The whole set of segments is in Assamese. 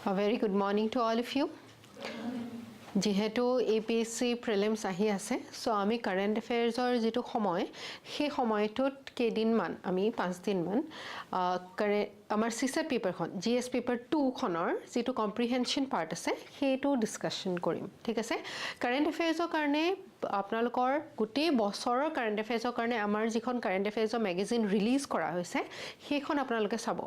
A very good morning to all of you. যেহেতু APSC prelims আহি আছে সো আমি কারেন্ট এফেয়াৰ্সৰ যেটো সময় সেই সময়টোত কেদিনমান আমি 5 দিনমান আমাৰ সিসেট পেপাৰখন GS পেপাৰ 2 খনৰ যেটো কম্প্ৰিহেনশন পাৰ্ট আছে সেইটো ডিসকাশন কৰিম ঠিক আছে কাৰেন্ট এফেয়াৰ্সৰ কাৰণে আপোনালোকৰ গোটেই বছৰৰ কাৰেন্ট এফেয়াৰ্সৰ কাৰণে আমাৰ যিখন কাৰেন্ট এফেয়াৰ্সৰ মেগাজিন ৰিলিজ কৰা হৈছে সেইখন আপোনালোকে চাব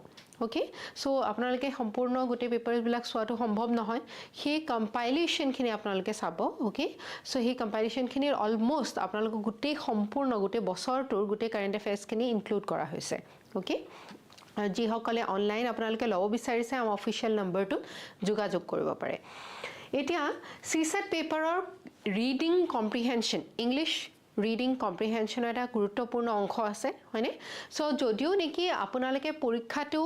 ওকে সো আপোনালোকে সম্পূৰ্ণ গোটেই পেপাৰছ বিলাক চোৱাটো সম্ভৱ নহয় সেই কম্পাইলেচন খিনি আপোনালোকে চাব ওকে সো সেই কম্পাইলেচন খিনিৰ অলমোস্ট আপোনালোক গোটেই সম্পূৰ্ণ গোটেই বছৰটোৰ গোটেই কাৰেন্ট এফেয়াৰ্স খিনি ইনক্লুড কৰা হৈছে ওকে যি সকলে অনলাইন আপোনালোকে লব বিচাৰিছে আমাৰ অফিচিয়েল নম্বৰটো যোগাযোগ কৰিব পাৰে এতিয়া সিসেট পেপাৰৰ ৰিডিং কম্প্ৰিহেনশন ইংলিশ ৰিডিং কম্প্ৰিহেনশন এটা গুৰুত্বপূৰ্ণ অংশ আছে হয়নে সো যদিও নেকি আপোনালোকে পৰীক্ষাটো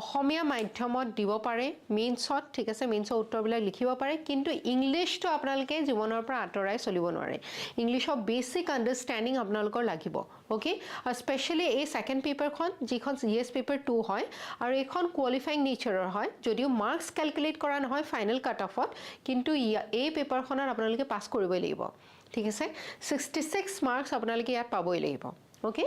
অসমীয়া মাধ্যমত দিব পাৰে মেইনছত ঠিক আছে মেইনছৰ উত্তৰবিলাক লিখিব পাৰে কিন্তু ইংলিশটো আপোনালোকে জীৱনৰ পৰা আঁতৰাই চলিব নোৱাৰে ইংলিশৰ বেসিক আন্ডাৰষ্টেণ্ডিং আপোনালোকৰ লাগিব ওকে স্পেশালি এই সেকেন্ড পেপাৰখন যিখন GS পেপাৰ 2 হয় আৰু এইখন কোৱালিফাইং নেচাৰৰ হয় যদিও মাৰ্কস ক্যালকুলেট কৰা নহয় ফাইনাল কাট অফত কিন্তু এই পেপাৰখনত আপোনালোকে পাস কৰিবই লাগিব ঠিক আছে 66 মাৰ্কস আপোনালোকে ইয়াত পাবই লাগিব ওকে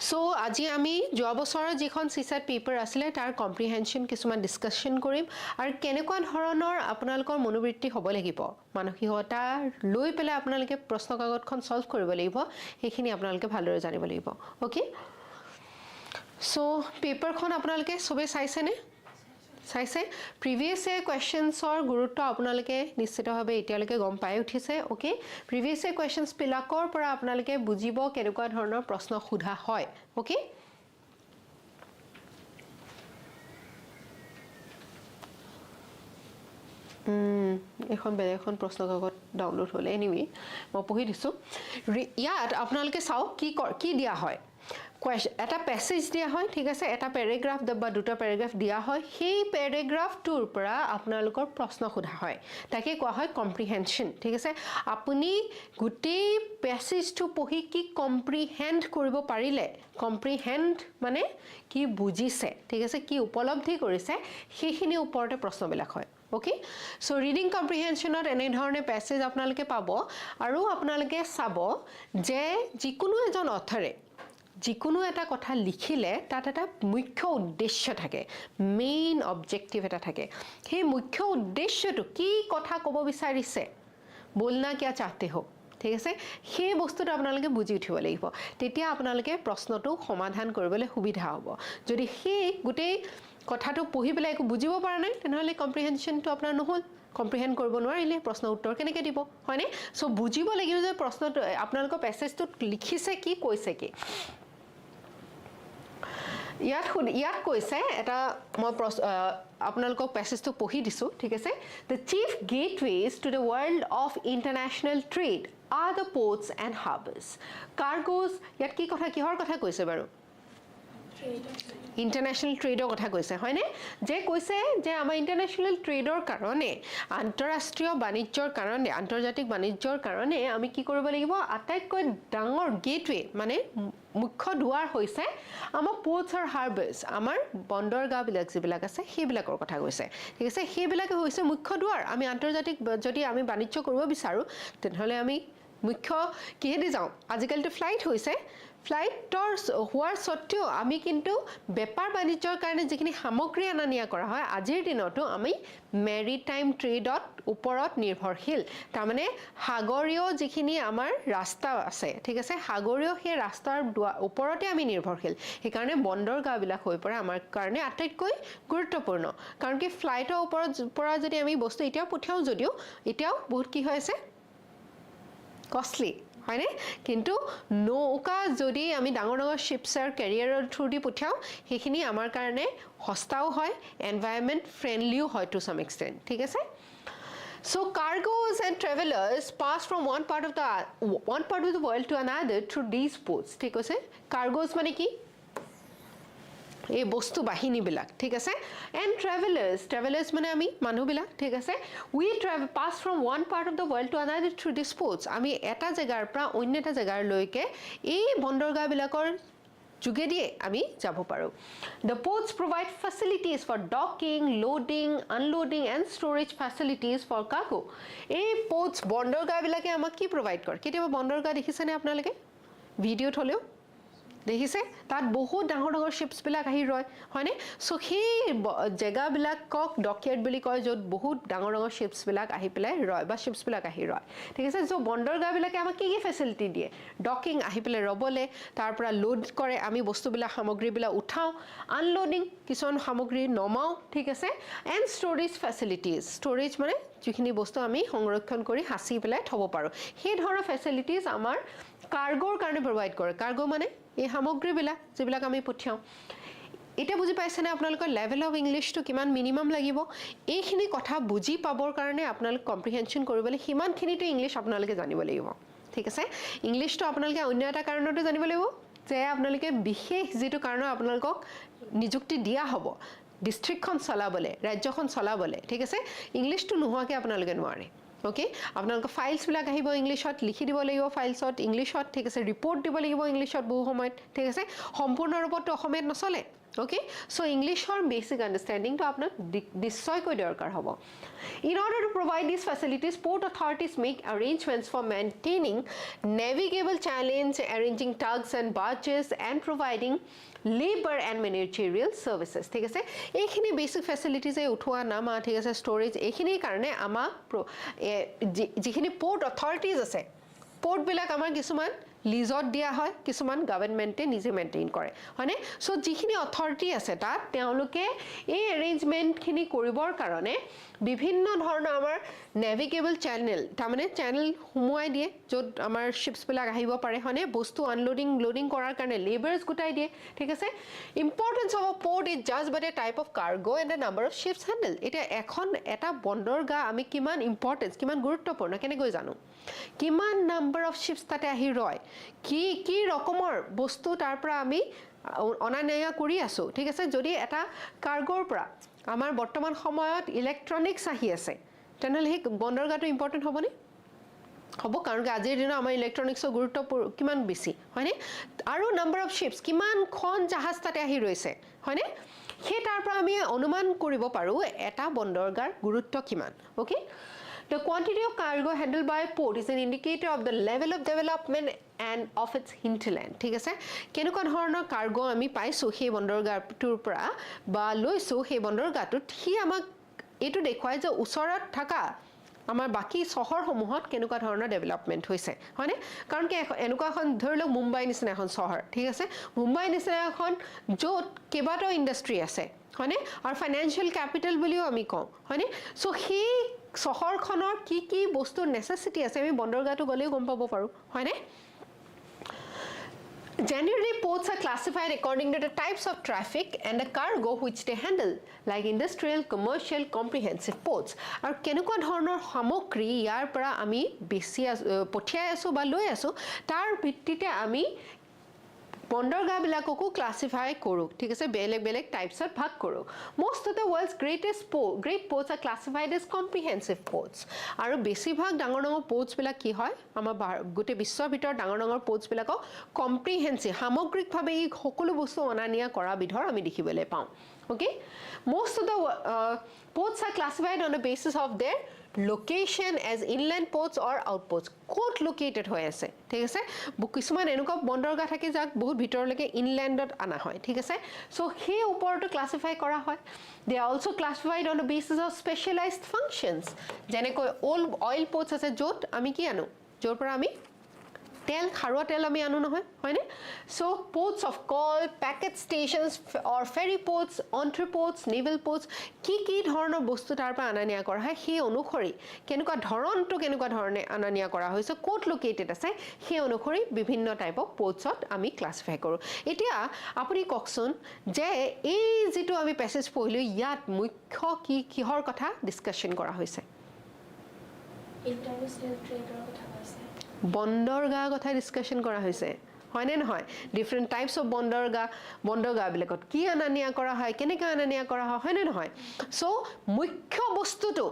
সো আজি আমি যোৱা বছৰৰ যিখন সিসেট পেপাৰ আছিল তাৰ কম্প্ৰিহেনশন কিছুমান ডিসকাশন কৰিম আৰু কেনেকুৱা ধৰণৰ আপোনালোকৰ মনোবৃত্তি হ'ব লাগিব মানসিকতা লৈ পেলাই আপোনালোকে প্ৰশ্ন কাকতখন সলভ কৰিব লাগিব সেইখিনি আপোনালোকে ভালদৰে জানিব লাগিব ওকে সো পেপাৰখন আপোনালোকে সবে চাইছেনে চাইছে প্ৰিভিয়াস ইয়াৰ কোৱেশ্চনছৰ গুৰুত্ব আপোনালোকে নিশ্চিতভাৱে এতিয়ালৈকে গম পাই উঠিছে ওকে প্ৰিভিয়াস ইয়াৰ কোৱেশ্চনছ পিলাকৰ পৰা আপোনালোকে বুজিব কেনেকুৱা ধৰণৰ প্ৰশ্ন সোধা হয় ওকে এখন বেলেগখন প্ৰশ্ন কাকত ডাউনলোড হ'ল এনিৱে মই পঢ়ি দিছো ইয়াত আপোনালোকে চাওক কি দিয়া হয় এটা প্যাসেজ দিয়া হয় ঠিক আছে এটা প্যাৰাগ্ৰাফ বা দুটা প্যাৰাগ্ৰাফ দিয়া হয় সেই প্যাৰাগ্ৰাফটোৰ পৰা আপোনালোকৰ প্ৰশ্ন সোধা হয় তাকে কোৱা হয় কম্প্ৰিহেনশন ঠিক আছে আপুনি গোটেই প্যাসেজটো পঢ়ি কি কম্প্ৰিহেন্ড কৰিব পাৰিলে কম্প্ৰিহেন্ড মানে কি বুজিছে ঠিক আছে কি উপলব্ধি কৰিছে সেইখিনি ওপৰতে প্ৰশ্নবিলাক হয় ওকে সো ৰিডিং কম্প্ৰিহেনশনত এনে ধৰণে প্যাসেজ আপোনালোকে পাব আৰু আপোনালোকে চাব যে যিকোনো এজন অথৰে যিকোনো এটা কথা লিখিলে তাত এটা মুখ্য উদ্দেশ্য থাকে মেইন অবজেক্টিভ এটা থাকে সেই মুখ্য উদ্দেশ্যটো কি কথা ক'ব বিচাৰিছে बोलना क्या चाहते हो ঠিক আছে সেই বস্তুটো আপোনালোকে বুজি উঠিব লাগিব তেতিয়া আপোনালোকে প্ৰশ্নটো সমাধান কৰিবলৈ সুবিধা হ'ব যদি সেই গোটেই কথাটো পঢ়ি পেলাই একো বুজিব পৰা নাই তেনেহলে কম্প্ৰিহেনশনটো আপোনাৰ নহল কম্প্ৰিহেন্ড কৰিব নোৱাৰিলে প্ৰশ্ন উত্তৰ কেনেকৈ দিব হয়নে সো বুজিব লাগিব যে প্ৰশ্নটো আপোনালোকৰ প্যাসেজটো লিখিছে কি কৈছে কি ইয়াত কৈছে এটা মই আপোনালোকক প্যাসেজটো পঢ়ি দিছো ঠিক আছে the chief gateways to the world of international trade are the ports and harbors cargoes ইয়াত কি কথা কিহৰ কথা কৈছে বাৰু ইন্টাৰনেশ্যনেল ট্ৰেডৰ কথা কৈছে হয়নে যে কৈছে যে আমাৰ ইন্টাৰনেশ্যনেল ট্ৰেডৰ কাৰণে আন্তঃৰাষ্ট্ৰীয় বাণিজ্যৰ কাৰণে আন্তৰ্জাতিক বাণিজ্যৰ কাৰণে আমি কি কৰিব লাগিব আটাইতকৈ ডাঙৰ গেটৱে মানে মুখ্য দুৱাৰ হৈছে আমাৰ পোৰ্টছ আৰু হাৰ্বাৰ্ছ আমাৰ বন্দৰগাহবিলাক যিবিলাক আছে সেইবিলাকৰ কথা কৈছে ঠিক আছে সেইবিলাকে হৈছে মুখ্য দুৱাৰ আমি আন্তৰ্জাতিক যদি আমি বাণিজ্য কৰিব বিচাৰো তেনেহলে আমি মুখ্য কিহেদি যাওঁ আজিকালিতো ফ্লাইট হৈছে ফ্লাইটৰ হোৱাৰ সত্ত্বেও আমি কিন্তু বেপাৰ বাণিজ্যৰ কাৰণে যিখিনি সামগ্ৰী আনা নিয়া কৰা হয় আজিৰ দিনতো আমি মেৰিটাইম ট্ৰেডত ওপৰত নিৰ্ভৰশীল তাৰ মানে সাগৰীয় যিখিনি আমাৰ ৰাস্তা আছে ঠিক আছে সাগৰীয় সেই ৰাস্তাৰ ওপৰতে আমি নিৰ্ভৰশীল সেইকাৰণে বন্দৰগাহবিলাক হৈ পৰে আমাৰ কাৰণে আটাইতকৈ গুৰুত্বপূৰ্ণ কাৰণ কি ফ্লাইটৰ ওপৰত পৰা যদি আমি বস্তু এতিয়াও পঠিয়াও যদিও এতিয়াও বহুত কি হৈ আছে কষ্টলি হয়নে কিন্তু নৌকা যদি আমি ডাঙৰ ডাঙৰ শিপছৰ কেৰিয়াৰৰ থ্ৰু দি পঠিয়াও সেইখিনি আমাৰ কাৰণে সস্তাও হয় এনভায়ৰনমেন্ট ফ্ৰেন্ডলিও হয় টু সাম এক্সটেন্ট ঠিক আছে So cargoes and travelers pass from one part of the world to another through these ports ঠিক আছে cargoes মানে কি এই বস্তু বাহিনী বিলাক ঠিক আছে and travelers মানে আমি মানুহ বিলাক ঠিক আছে we pass from one part of the world to another through these ports আমি এটা জায়গাৰ পৰা অন্য এটা জায়গাৰ লৈকে এই বন্দৰগাহ বিলাকৰ যোগেদিয়ে আমি যাব পাৰো the ports provide facilities for docking loading unloading and storage facilities for cargo এই ports বন্দৰগাহ বিলাকে আমাক কি প্ৰভাইড কৰে কেতিয়াবা বন্দৰগাহ দেখিছেনে আপোনালোকে ভিডিওত হলেও দেখিছে তাত বহুত ডাঙৰ ডাঙৰ শিপছ বিলাক আহি ৰয় হয়নে সো সেই জেগা বিলাকক ডকয়াৰ্ড বুলি কয় যত বহুত ডাঙৰ ডাঙৰ শিপছ বিলাক আহি পেলাই ৰয় বা শিপছ বিলাক আহি ৰয় ঠিক আছে সো বন্দৰগাহ বিলাকে আমাক কি ফেসিলিটি দিয়ে ডকিং আহি পেলাই ৰবলে তাৰ পৰা লোড কৰে আমি বস্তুবিলাক সামগ্ৰীবিলাক উঠাও আনলোডিং কিছুমান সামগ্ৰী নমাও ঠিক আছে এন্ড ষ্টৰেজ ফেসিলিটিজ ষ্টৰেজ মানে যিখিনি বস্তু আমি সংৰক্ষণ কৰি হাসি পেলাই থব পাৰো সেই ধৰণৰ ফেসিলিটিজ আমাৰ কাৰ্গোৰ কাৰণে প্ৰভাইড কৰে কাৰ্গো মানে এই সামগ্ৰীবিলাক যিবিলাক আমি পঠিয়াও এটা বুজি পাইছেনে আপোনালোকৰ লেভেল অফ ইংলিশটো কিমান মিনিমাম লাগিব এইখিনি কথা বুজি পাবৰ কাৰণে আপোনালোক কম্প্ৰিহেনশন কৰিবলৈ হিমানখিনিটো ইংলিশ আপোনালোকে জানিব লাগিব ঠিক আছে ইংলিশটো আপোনালোকে অন্য এটা কাৰণতো জানিব লাগিব যে আপোনালোকে বিশেষ যেটো কাৰণ আপোনালোকক নিযুক্তি দিয়া হ'ব ডিস্ট্ৰিক্টখন চলাবলে ৰাজ্যখন চলাবলে ঠিক আছে ইংলিশটো নোহোৱাকে আপোনালোকে নোৱাৰে ওকে আপোনালোকৰ ফাইলছ বিলাক আহিব ইংলিশত লিখি দিব লাগিব ফাইলছত ইংলিশত ঠিক আছে ৰিপৰ্ট দিব লাগিব ইংলিশত বহু সময়ত ঠিক আছে সম্পূৰ্ণ ৰূপত অসমীয়াত নচলে okay so english or basic understanding to apnar nischoy koi darkar hobo in order to provide these facilities port authorities make arrangements for maintaining navigable channels arranging tugs and barges and providing labor and managerial services ঠিক আছে এইখিনি বেসিক ফেসিলিটিজ এ উঠোৱা নামা ঠিক আছে ষ্টৰেজ এইখিনি কাৰণে আমাক যিখিনি পোৰ্ট অথৰিটিজ আছে পোৰ্ট বিলাক আমাৰ কিছুমান লিজত দিয়া হয় কিছুমান গভৰ্নমেন্টে নিজে মেইনটেইন কৰে হয়নে সো যিখিনি অথৰিটি আছে তাত তেওঁলোকে এই এৰেঞ্জমেন্ট খিনি কৰিবৰ কাৰণে বিভিন্ন ধৰণৰ আমাৰ নেভিগেবল চ্যানেল তাৰমানে চ্যানেল হুমুৱাই দিয়ে যত আমাৰ শিপছ বিলাক আহিব পাৰে হয়নে বস্তু আনলোডিং লোডিং কৰাৰ কাৰণে লেবাৰছ গুটাই দিয়ে ঠিক আছে importance of a port is just but a type of cargo and a number of ships handle এটা এখন এটা বন্দৰগাহ আমি কিমান ইম্পৰ্টেন্স কিমান গুৰুত্বপূৰ্ণ কেনেকৈ জানো কিমান নাম্বাৰ অফ শিপছ তাতে আহি ৰয় কি ৰকমৰ বস্তু তাৰ পৰা আমি অনানিয়া কৰি আছো ঠিক আছে যদি এটা কাৰ্গোৰ পৰা আমাৰ বৰ্তমান সময়ত ইলেক্ট্ৰনিক্স আহি আছে তেনেহলে হে বন্দৰগাহটো ইম্পৰ্টেন্ট হ'বনে হ'ব কাৰণ আজিৰ দিনৰ আমাৰ ইলেক্ট্ৰনিক্সৰ গুৰুত্ব কিমান বেছি হয়নে আৰু নাম্বাৰ অফ শিপছ কিমান খন জাহাজ তাতে আহি ৰৈছে হয়নে সেই তাৰ পৰা আমি অনুমান কৰিব পাৰো এটা বন্দৰগাহৰ গুৰুত্ব কিমান okay The quantity of cargo handled by a port is an indicator of the level of development and of its hinterland. ঠিক আছে কেনেকুৱা ধৰণৰ কাৰ্গো আমি পাইছো সেই বন্দৰগাহটোৰ পৰা বা লৈছো সেই বন্দৰগাহটোত হি আমাক এটো দেখুৱাই যে ওচৰত থকা আমাৰ বাকি চহৰসমূহত কেনেকুৱা ধৰণৰ ডেভেলপমেন্ট হৈছে হয়নে কাৰণ কি এনেকুৱা এখন ধৰি লওক মুম্বাই নিচিনা এখন চহৰ ঠিক আছে মুম্বাই নিচিনা এখন য'ত কেইবাটাও ইণ্ডাষ্ট্ৰি আছে হয়নে আৰু ফাইনান্সিয়েল ক্যাপিটাল বুলিও আমি কওঁ হয়নে সো সেই চহৰখনৰ কি বস্তুৰ নেসেসিটি আছে আমি বন্দৰগাহটো গলেও গম পাব পাৰো হয়নে Generally, ports are classified according to the types of traffic and the cargo which they handle, like industrial, commercial, comprehensive ports. আৰু কেনেকুৱা ধৰণৰ সামগ্ৰী ইয়াৰ পৰা আমি বেছি পঠিয়াই আছো বা লৈ আছো তাৰ ভিত্তিতে আমি বন্দৰগাহ বিলাককো ক্লাসিফাই কৰো ঠিক আছে বেলেগ টাইপছত ভাগ কৰো most of the world's great ports are classified as comprehensive ports আৰু বেছিভাগ ডাঙৰ ports বিলাক কি হয় আমাৰ গোটে বিশ্বৰ ভিতৰত ডাঙৰ ports বিলাকক comprehensive সামগ্ৰিকভাৱে এই সকলো বস্তু অনানিয়া কৰা বিধৰ আমি দেখিবলৈ পাওঁ okay most of the ports are classified on the basis of their location as inland ports or outports কোট লোকেটেড হৈ আছে ঠিক আছে কিছুমান এনেকুৱা বন্দৰগাহ থাকে যাক বহুত ভিতৰলৈকে ইনল্যান্ডত আনা হয় ঠিক আছে সো সেই ওপৰটো ক্লাসিফাই কৰা হয় they are also classified on the basis of specialized functions যেনেকৈ oil ports আছে য'ত আমি কি আনো য'ৰ পৰা আমি তেল খাৰুৱা তেল আমি আনো নহয় হয়নে so ports of call packet stations or ferry ports entrepôts naval ports কি ধৰণৰ বস্তু তাৰ পৰা আনানিয়া কৰা হয় সেই অনুসৰি কেনেকুৱা ধৰণে আনানিয়া কৰা হৈছে কোট লোকেটেড আছে সেই অনুসৰি বিভিন্ন টাইপ অফ portsত আমি ক্লাসিফাই কৰো এতিয়া আপুনি ককচোন যে এই যেটো আমি প্যাসেজ পঢ়িলো ইয়াত মুখ্য কিহৰ কথা ডিসকাশন কৰা হৈছে ইন্টাৰনেশ্যনেল ট্ৰেডৰ কথা কৈছে বন্দৰগাহ কথা ডিসকাশন কৰা হৈছে হয়নে নহয় ডিফাৰেন্ট টাইপস অফ বন্দৰগাহ বিলাকত কি আনানিয়া কৰা হয় কেনেকৈ আনানিয়া কৰা হয় হয়নে নহয় সো মুখ্য বস্তুটো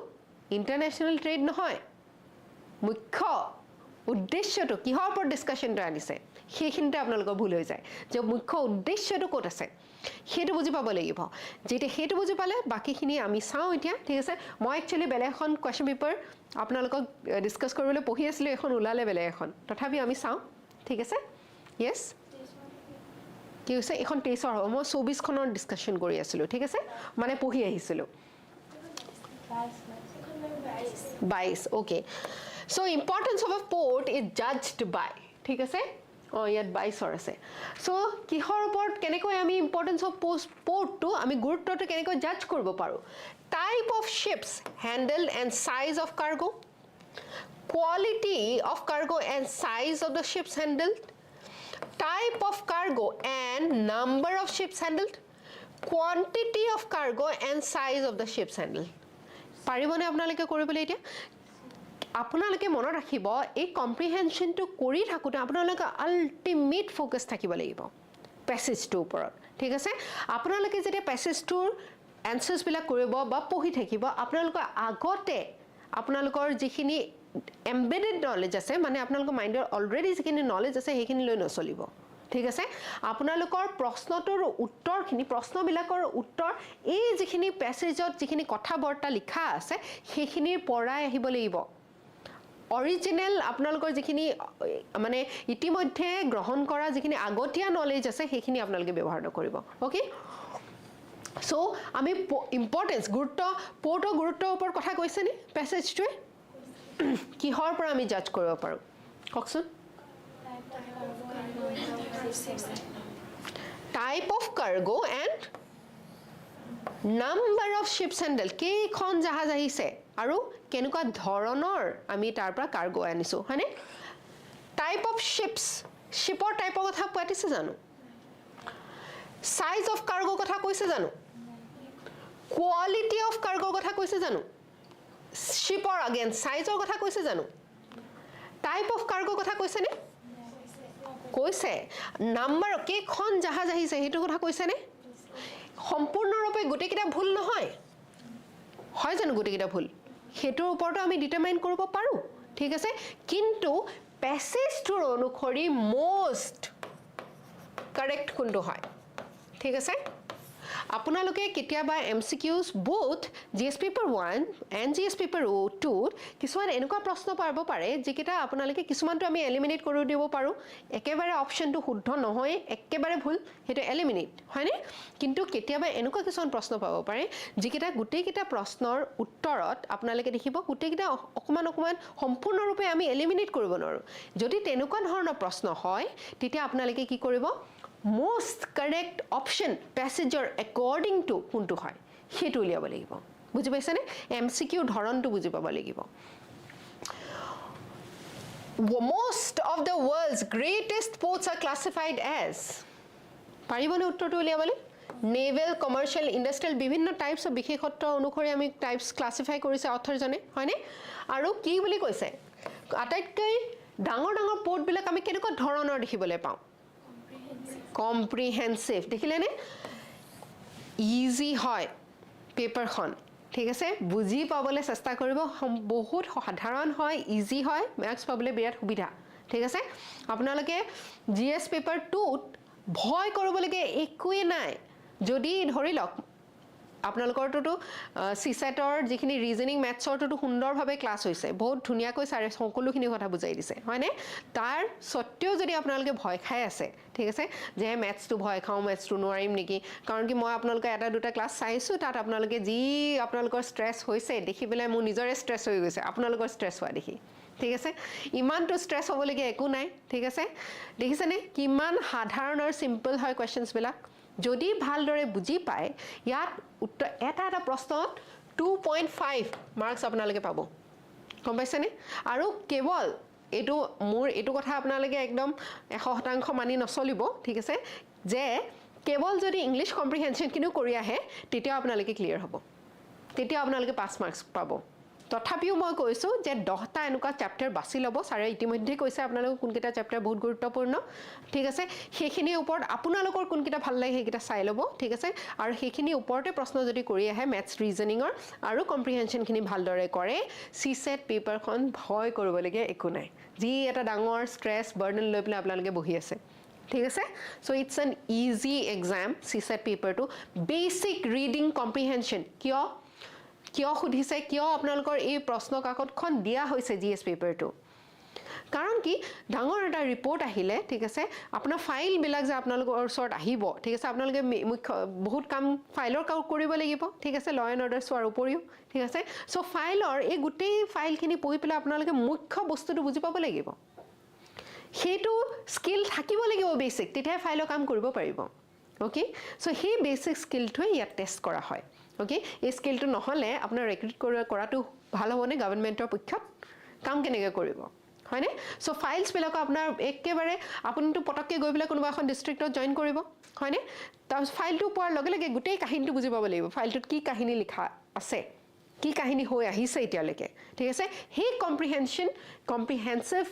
ইন্টাৰনেশ্যনেল ট্ৰেড নহয় মুখ্য উদ্দেশ্যটো কিহৰ ওপৰত ডিসকাশনটো আনিছে সেইখিনিতে আপোনালোকৰ ভুল হৈ যায় যে মুখ্য উদ্দেশ্যটো ক'ত আছে সেইটো বুজি পাব লাগিব যেতিয়া সেইটো বুজি পালে বাকিখিনি আমি চাওঁ এতিয়া ঠিক আছে মই একচুয়ালি বেলেগ এখন কোৱেশ্চন পেপাৰ আপোনালোকক ডিসকাস কৰিবলৈ পঢ়ি আছিলো এখন ওলালে বেলেগ এখন তথাপি আমি চাওঁ ঠিক আছে ইয়েস কি হৈছে এখন 23 হ'ব মই 24 খনৰ ডিসকাশন কৰি আছিলো ঠিক আছে মানে পঢ়ি আহিছিলো 22 okay so importance of a port is judged by ঠিক আছে ইয়াত 22 আছে so কিহৰ ওপৰত কেনেকৈ আমি ইম্পৰ্টেন্স অফ port টো আমি গুৰুত্বটো কেনেকৈ জাজ কৰিব পাৰো type of ships handled and size of cargo quality of cargo and size of the ships handled type of cargo and number of ships handled quantity of cargo and size of the ships handled পাৰিবনে আপোনালোকে কৰিবলৈ এতিয়া আপোনালোকে মনত ৰাখিব এই কম্প্ৰিহেনশনটো কৰি থাকোতে আপোনালোকে আল্টিমেট ফোকাস থাকিব লাগিব প্যাসেজটোৰ ওপৰত ঠিক আছে আপোনালোকে যেতিয়া প্যাসেজটোৰ এনসাৰ্স বিলাক কৰিব বা পঢ়ি থাকিব আপোনালোকৰ আগতে আপোনালোকৰ যিখিনি এমবেডেড নলেজ আছে মানে আপোনালোকৰ মাইন্ডৰ অলৰেডি যিখিনি নলেজ আছে সেইখিনি লৈ নচলিব ঠিক আছে আপোনালোকৰ প্ৰশ্নটোৰ উত্তৰখিনি প্ৰশ্নবিলাকৰ উত্তৰ এই যিখিনি প্যাসেজত যিখিনি কথা বৰ্তা লিখা আছে সেইখিনিৰ পৰাই আহিব লাগিব অৰিজিনাল আপোনালোকৰ যিখিনি মানে ইতিমধ্যে গ্ৰহণ কৰা যিখিনি আগতীয়া নলেজ আছে সেইখিনি আপোনালোকে ব্যৱহাৰ কৰিব ওকে সো আমি ইম্পৰ্টেন্স গুৰুত্ব পোৰ্টৰ গুৰুত্বৰ ওপৰত কথা কৈছে নি প্যাসেজটোৱে কিহৰ পৰা আমি জাজ কৰিব পাৰো কওকচোন type of cargo and number of ships handle কেইখন জাহাজ আহিছে আৰু কেনেকুৱা ধৰণৰ আমি তাৰ পৰা কাৰ্গো আনিছো হয়নে টাইপ অফ শিপছ শিপৰ টাইপৰ কথা পাতিছে জানো সাইজ অফ কাৰ্গো কথা কৈছে জানো কোৱালিটি অফ কাৰ্গো কথা কৈছে জানো শিপৰ अगेन সাইজৰ কথা কৈছে জানো টাইপ অফ কাৰ্গো কথা কৈছে নে কৈছে নাম্বাৰ কেইখন জাহাজ আহিছে হেতু কথা কৈছে নে সম্পূৰ্ণৰূপে গুটেকিটা ভুল নহয় হয় জানো গুটেকিটা ভুল হেতুৰ ওপৰতো আমি ডিটাৰমাইন কৰিব পাৰো ঠিক আছে কিন্তু প্যাসেজটোৰ অনুসৰি মোস্ট কাৰেক্ট কোনটো হয় ঠিক আছে আপোনালোকে কেতিয়াবা MCQs both GS paper 1 and GS paper 2 কিছুমান এনেকুৱা প্ৰশ্ন পাব পাৰে যিকেইটা আপোনালোকে কিছুমানটো আমি এলিমিনেট কৰি দিব পাৰো একেবাৰে অপচনটো শুদ্ধ নহয় একেবাৰে ভুল হেতু এলিমিনেট হয়নে কিন্তু কেতিয়াবা এনেকুৱা কিছুমান প্ৰশ্ন পাব পাৰে যিকেইটা গুটেকিটা প্ৰশ্নৰ উত্তৰত আপোনালোকে দেখিব গুটেকিটা অকমান সম্পূৰ্ণৰূপে আমি এলিমিনেট কৰিব নোৱাৰো যদি তেনেকুৱা ধৰণৰ প্ৰশ্ন হয় তেতিয়া আপোনালোকে কি কৰিব most correct option passenger according to কোনটো হয় হেতু উলিয়াব লাগিব বুজি পাইছানে এমসিকিউ ধৰণটো বুজি পাব লাগিব most of the world's greatest ports are classified as পাৰিবনে উত্তৰটো উলিয়াবলৈ নেভেল কমাৰ্শিয়াল ইন্ডাষ্ট্ৰিয়েল বিভিন্ন টাইপস অফ বিশেষত্ব অনুসৰি আমি টাইপস ক্লাসিফাই কৰিছে অথৰজনে হয়নে আৰু কি বুলি কৈছে আটাইতকৈ ডাঙৰ ডাঙৰ পোৰ্ট বিলাক আমি কেনেকুৱা ধৰণৰ দেখিবলৈ পাওঁ comprehensive দেখিলে নে ইজি হয় পেপাৰখন ঠিক আছে বুজি পাবলৈ চেষ্টা কৰিব বহুত সাধাৰণ হয় ইজি হয় ম্যাথছ পাবলৈ বিৰাট সুবিধা ঠিক আছে আপোনালোকে জিএস পেপাৰ 2 ভয় কৰিবলগীয়া একোৱে নাই যদি ধৰি লওক আপোনালোকৰটো সিসেটৰ যিখিনি ৰিজনিং ম্যাথছৰটো সুন্দৰভাৱে ক্লাস হৈছে বহুত ধুনিয়াকৈ সাৰে সকলোখিনি কথা বুজাই দিছে হয়নে তাৰ সত্ত্বেও যদি আপোনালোকে ভয় খাই আছে ঠিক আছে যে ম্যাথছটো ভয় খাও ম্যাথছটো নোৱাৰিম নেকি কাৰণ কি মই আপোনালোকে এটা দুটা ক্লাস চাইছো তাত আপোনালোকে যি আপোনালোকৰ ষ্ট্ৰেছ হৈছে দেখিবলৈ মোৰ নিজৰে ষ্ট্ৰেছ হৈ গৈছে আপোনালোকৰ ষ্ট্ৰেছ হোৱা দেখি ঠিক আছে ইমানটো ষ্ট্ৰেছ হ'বলগীয়া একো নাই ঠিক আছে দেখিছেনে কিমান সাধাৰণ আৰু সিম্পল হয় কোৱেশ্চনছ বিলাক যদি ভালদৰে বুজি পায় ইয়াত উত্তৰ এটা প্ৰশ্নত 2.5 মাৰ্কস আপোনালোকে পাব গম পাইছেনে আৰু কেৱল এটো কথা আপোনালোকে একদম 100% মানি নচলিব ঠিক আছে যে কেৱল যদি ইংলিশ কম্প্ৰিহেনশন কিনো কৰি আহে তেতিয়া আপোনালোকে ক্লিয়াৰ হ'ব তেতিয়া আপোনালোকে 5 মাৰ্কস পাব তথাপিও মই কৈছো যে 10টা এনেকুৱা চ্যাপ্টাৰ বাছি লব সাৰে ইতিমধ্যে কৈছে আপোনালোক কোনকেটা চ্যাপ্টাৰ বহুত গুৰুত্বপূৰ্ণ ঠিক আছে সেইখিনি ওপৰত আপোনালোকৰ কোনকেটা ভাল লাগে সেইকেটা চাই লব ঠিক আছে আৰু সেইখিনি ওপৰতে প্ৰশ্ন যদি কৰি আহে ম্যাথছ ৰিজনিংৰ আৰু কম্প্ৰিহেনশন খিনি ভালদৰে কৰে সিসেট পেপাৰখন ভয় কৰিবলগীয়া একো নাই যি এটা ডাঙৰ স্ট্ৰেছ বাৰ্ডেন লৈ পেলাই আপোনালোকে বহি আছে ঠিক আছে so it's an easy exam CSAT paper to basic reading comprehension কিয় খুদিছে কিয় আপোনালোকৰ এই প্ৰশ্ন কাকতখন দিয়া হৈছে জিএস পেপাৰটো কাৰণ কি ডাঙৰ এটা ৰিপৰ্ট আহিলে ঠিক আছে আপোনাৰ ফাইল বিলাক যে আপোনালোকৰ ওচৰত আহিব ঠিক আছে আপোনালোকে বহুত কাম ফাইলৰ কাম কৰিব লাগিব ঠিক আছে ল এণ্ড অৰ্ডাৰ চোৱাৰ উপৰিও ঠিক আছে সো ফাইলৰ এই গোটেই ফাইলখিনি পঢ়ি পেলাই আপোনালোকে মুখ্য বস্তুটো বুজি পাব লাগিব হেতু স্কিল থাকিব লাগিব বেসিক তেতিয়া ফাইলৰ কাম কৰিব পাৰিব ওকে সো হে বেসিক স্কিলটো ইয়াত টেষ্ট কৰা হয় ওকে এই স্কিলটো নহলে আপোনাৰ ৰিক্ৰুট কৰাটো ভাল হ'বনে গৱৰ্ণমেণ্টৰ পক্ষত কাম কেনেকৈ কৰিব হয়নে সো ফাইলছ বিলাক আপোনাৰ একেবাৰে আপুনিটো পটককে গৈ পেলাই কোনোবা এখন ডিস্ট্ৰিক্টত জয়েন কৰিব হয়নে তাৰ ফাইলটো পোৱাৰ লগে লগে গোটেই কাহিনীটো বুজি পাব লাগিব ফাইলটোত কি কাহিনী লিখা আছে কি কাহিনী হৈ আহিছে এতিয়ালৈকে ঠিক আছে হে কম্প্ৰিহেনসিভ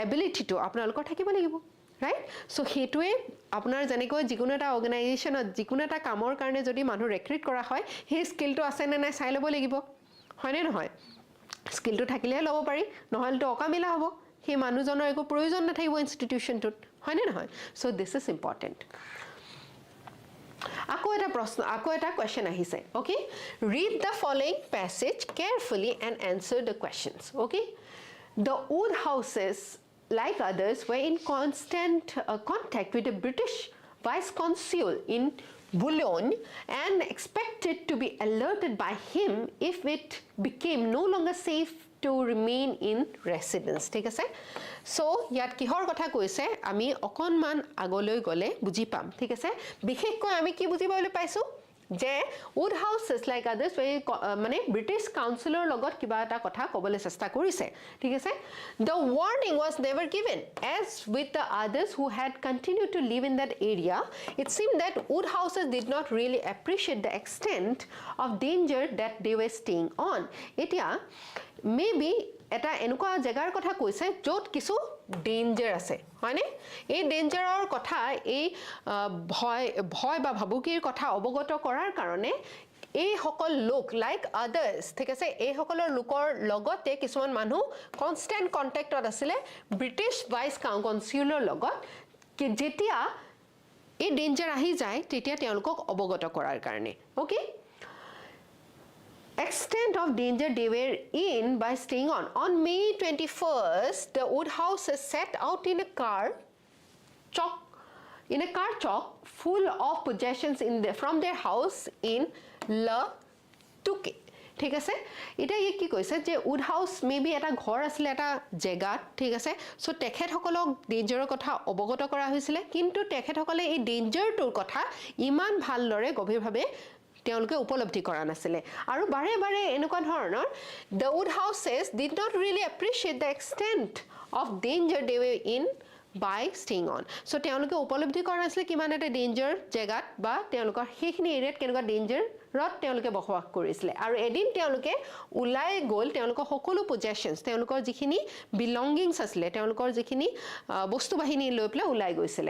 এবিলিটিটো আপোনালোকৰ থাকিব লাগিব ৰাইট সো হেতুৱে আপোনাৰ জেনেকৈ যিকোনো এটা অৰ্গানাইজেশনত যিকোনো এটা কামৰ কাৰণে যদি মানুহ ৰিক্ৰুট কৰা হয় হে স্কিলটো আছে নে নাই চাই ল'ব লাগিব হয়নে নহয় স্কিলটো থাকিলে ল'ব পাৰি নহলটো অকামিলা হ'ব হে মানুহজনৰ একো প্ৰয়োজন নাথাকিব ইনষ্টিটিউচনটোত হয়নে নহয় সো দিস ইজ ইম্পৰ্টেন্ট আকৌ এটা কোৱেশ্চন আহিছে okay read the following passage carefully and answer the questions okay the wood houses like others were in constant contact with the British vice consul in Boulogne and expected to be alerted by him if it became no longer safe to remain in residence ঠিক আছে সো ইয়াত কিহৰ কথা কৈছে আমি অকনমান আগলৈ গলে বুজি পাম ঠিক আছে বিশেষকৈ আমি কি বুজিবলৈ পাইছো যে wood houses like others মানে ব্ৰিটিছ কাউন্সিলৰ লগত কিবা এটা কথা ক'বলৈ চেষ্টা কৰিছে ঠিক আছে the warning was never given as with the others who had continued to live in that area it seemed that wood houses did not really appreciate the extent of danger that they were staying on এতিয়া maybe এটা এনেকুৱা জায়গাৰ কথা কৈছে য'ত কিছু ডেঞ্জাৰ আছে হয়নে এই ডেঞ্জাৰৰ কথা এই ভয় বা ভাবুকিৰ কথা অৱগত কৰাৰ কাৰণে এই সকল লোক লাইক আদাৰ্স ঠিক আছে এই সকলৰ লোকৰ লগতে কিছুমান মানুহ কনষ্টেন্ট কন্টাক্টত আছিল ব্ৰিটিছ ভাইস কাউন্সিলৰ লগত যেতিয়া এই ডেঞ্জাৰ আহি যায় তেতিয়া তেওঁলোকক অৱগত কৰাৰ কাৰণে okay extent of danger they were in by staying on May 21st the wood houses set out in a car chalk full of possessions from their house in La Tuque ঠিক আছে এটা কি কৈছে যে wood house maybe এটা ঘৰ আছিল এটা জায়গাত ঠিক আছে সো তেখেতসকলক ডেঞ্জাৰৰ কথা অৱগত কৰা হৈছিল কিন্তু তেখেতসকলে এই ডেঞ্জাৰটোৰ কথা ইমান ভালদৰে গভীৰভাৱে তেওঁলোকে উপলব্ধি কৰা নাছিলে আৰু বাৰে বাৰে এনেকুৱা ধৰণৰ the wood houses did not really appreciate the extent of danger they were in by staying on so তেওঁলোকে উপলব্ধি কৰা নাছিলে কিমান এটা ডেঞ্জাৰ জায়গাত বা তেওঁলোকৰ সেইখিনি এৰিয়াত কেনেকুৱা ডেঞ্জাৰ ৰত তেওঁলোকে বসবাস কৰিছিল আৰু এদিন তেওঁলোকে উলাই গল তেওঁলোকৰ সকলো পজেশনস তেওঁলোকৰ যিখিনি বিলংগিংছ আছিল তেওঁলোকৰ যিখিনি বস্তু বাহিনী লৈ পেলাই উলাই গৈছিল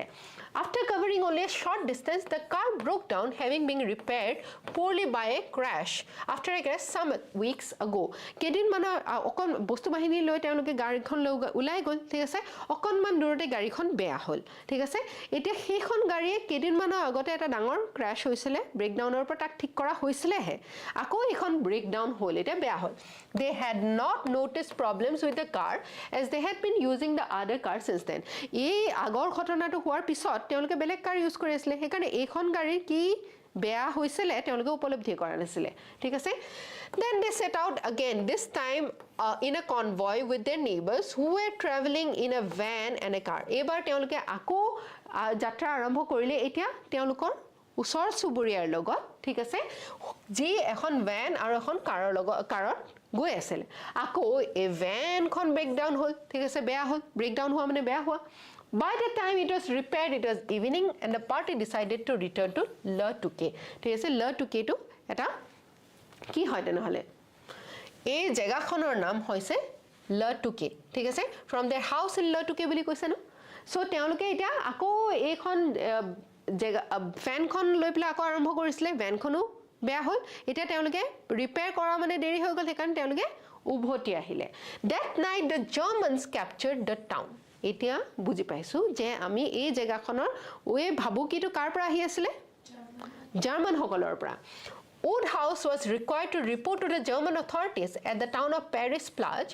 after covering only a short distance the car broke down having been repaired poorly by a crash after a crash some weeks ago কেদিন মানে অকন বস্তু বাহিনী লৈ তেওঁলোকে গাড়ীখন লৈ উলাই গল ঠিক আছে অকনমান দূৰতে গাড়ীখন বেয়া হল ঠিক আছে এতিয়া সেইখন গাড়ীয়ে কেদিন মানৰ আগতে এটা ডাঙৰ ক্ৰাশ হৈছিল ব্ৰেকডাউনৰ পৰা তাক ঠিক কৰা হৈছিলে হে আকৌ এখন ব্ৰেকডাউন হল এটা বেয়া হল they had not noticed problems with the car as they had been using the other car since then এই আগৰ ঘটনাটো হোৱাৰ পিছত তেওঁলোকে বেলেগ কাৰ ইউজ কৰি আছিল সেইকাৰণে এইখন গাড়ীৰ কি বেয়া হৈছিল তেওঁলোকে উপলব্ধি কৰা নাছিল ঠিক আছে then they set out again this time in a convoy with their neighbors who were traveling in a van and a car এবাৰ তেওঁলোকে আকৌ যাত্ৰা আৰম্ভ কৰিলে এতিয়া তেওঁলোকৰ উছৰ সুবুৰিয়াৰ লগত ঠিক আছে যি এখন ভ্যান আৰু এখন কাৰত গৈ আছিল আকৌ এই ভ্যানখন ব্ৰেকডাউন হল ঠিক আছে বেয়া হল ব্ৰেকডাউন হোৱা মানে বেয়া হোৱা by the time it was repaired it was evening and the party decided to return to La Tuque ঠিক আছে La Tuque to এটা কি হয় তেনেহলে এই জেগাখনৰ নাম হৈছে লটুকে ঠিক আছে from their house in লটুকে বুলি কৈছে ন সো তেওঁলোকে এতিয়া আকৌ এইখন জেগা ফ্যানখন লৈ পেলাই আকৌ আৰম্ভ কৰিছিলে ভ্যানখনো বেয়া হ'ল এতিয়া তেওঁলোকে ৰিপেয়াৰ কৰা মানে দেৰি হৈ গ'ল সেইকাৰণে তেওঁলোকে উভতি আহিলে that night the Germans captured the town এতিয়া বুজি পাইছো যে আমি এই জেগাখনৰ ওই ভাবুকিটো কাৰ পৰা আহি আছিল জাৰ্মান সকলৰ পৰা Woodhouse was required to report to the German authorities at the town of Paris Plage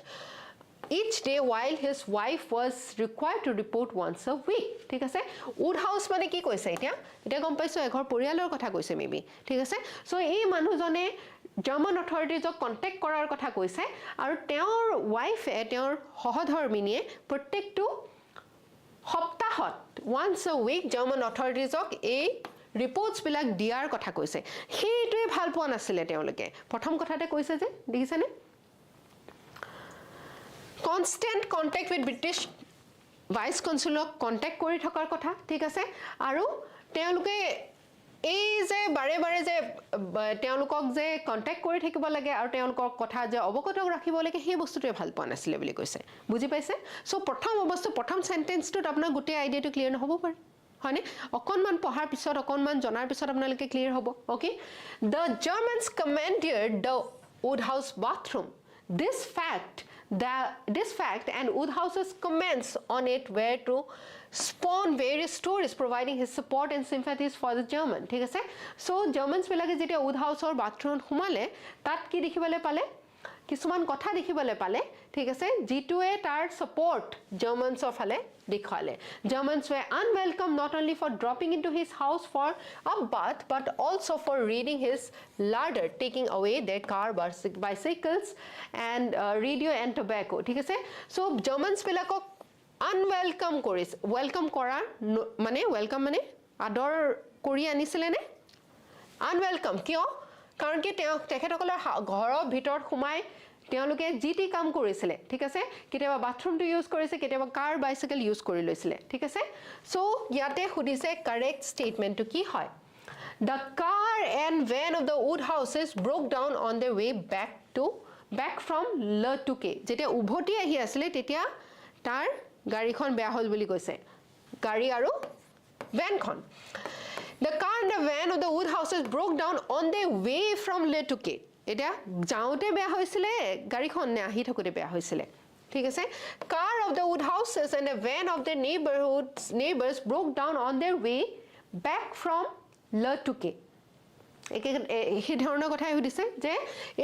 each day while his wife was required to report once a week ঠিক আছে Woodhouse মানে কি কৈছে এতিয়া গম পাইছো এঘৰ পৰিয়ালৰ কথা কৈছে মেবি ঠিক আছে সো এই মানুহজনে জাৰ্মান অথৰিটিজক কন্টাক্ট কৰাৰ কথা কৈছে আৰু তেওঁৰ ওয়াইফে তেওঁৰ সহধৰ্মিনীয়ে প্ৰত্যেকটো সপ্তাহত once a week জাৰ্মান অথৰিটিজক এই ৰিপৰ্টস বিলাক দিয়াৰ কথা কৈছে সেইটোৱে ভাল পোৱা নাছিলে তেওঁলোকে প্ৰথম কথাতে কৈছে যে দেখিছানে constant contact with British vice consulক contact কৰি থকাৰ কথা ঠিক আছে আৰু তেওঁলোকে এই যে বাৰে বাৰে যে তেওঁলোকক যে কন্টাক্ট কৰি থাকিব লাগে আৰু তেওঁলোকৰ কথা যে অৱগত ৰাখিব লাগে সেই বস্তুটোৱে ভাল পোৱা নাছিলে বুলি কৈছে বুজি পাইছে সো প্ৰথম সেন্টেন্সটোত আপোনাৰ গোটেই আইডিয়াটো ক্লিয়াৰ নহব পাৰে হয়নে অকনমান পঢ়াৰ পিছত অকনমান জনাৰ পিছত আপোনালোকে ক্লিয়াৰ হ'ব okay the Germans commandeered the Woodhouse bathroom this fact and Woodhouse's comments on it were to spawn various stories providing his support and sympathies for the German ঠিক আছে so Germans বিলাকে যেতিয়া Woodhouseৰ বাথৰুমত সোমালে তাত কি দেখিবলৈ পালে কিছুমান কথা দেখিবলৈ পালে ঠিক আছে জিটুৱে তাৰ support Germansৰ ফালে দেখালে Germans were unwelcome not only for dropping into his house for a bath but also for raiding his larder taking away their car bicycles and radio and tobacco ঠিক আছে so Germans বিলাকক unwelcome কৰিছে welcome কৰা মানে welcome মানে আদৰ কৰি আনিছিলে নে unwelcome কিয় কাৰণ কি তেখেতসকলৰ ঘৰৰ ভিতৰত সোমাই তেওঁলোকে জিটি কাম কৰিছিলে ঠিক আছে কেতিয়াবা বাথৰুমটো ইউজ কৰিছে কেতিয়াবা কাৰ বাইসাইকেল ইউজ কৰি লৈছিলে ঠিক আছে সো ইয়াতে খুদিছে কাৰেক্ট ষ্টেটমেন্টটো কি হয় The car and van of the Woodhouses broke down on their way back from Latuke যেতিয়া উভতি আহি আছিল তেতিয়া তাৰ গাড়ীখন বেয়া হ'ল বুলি কৈছে গাড়ী আৰু ভ্যানখন The car and the van of the Woodhouses broke down on their way from Latuke এটা যাওতে বেয়া হৈছিল গাড়ীখন নে আহি থাকোতে বেয়া হৈছিল ঠিক আছে car of the Woodhouses and the van of their neighbors broke down on their way back from Latuke এই ধৰণৰ কথা হৈছে যে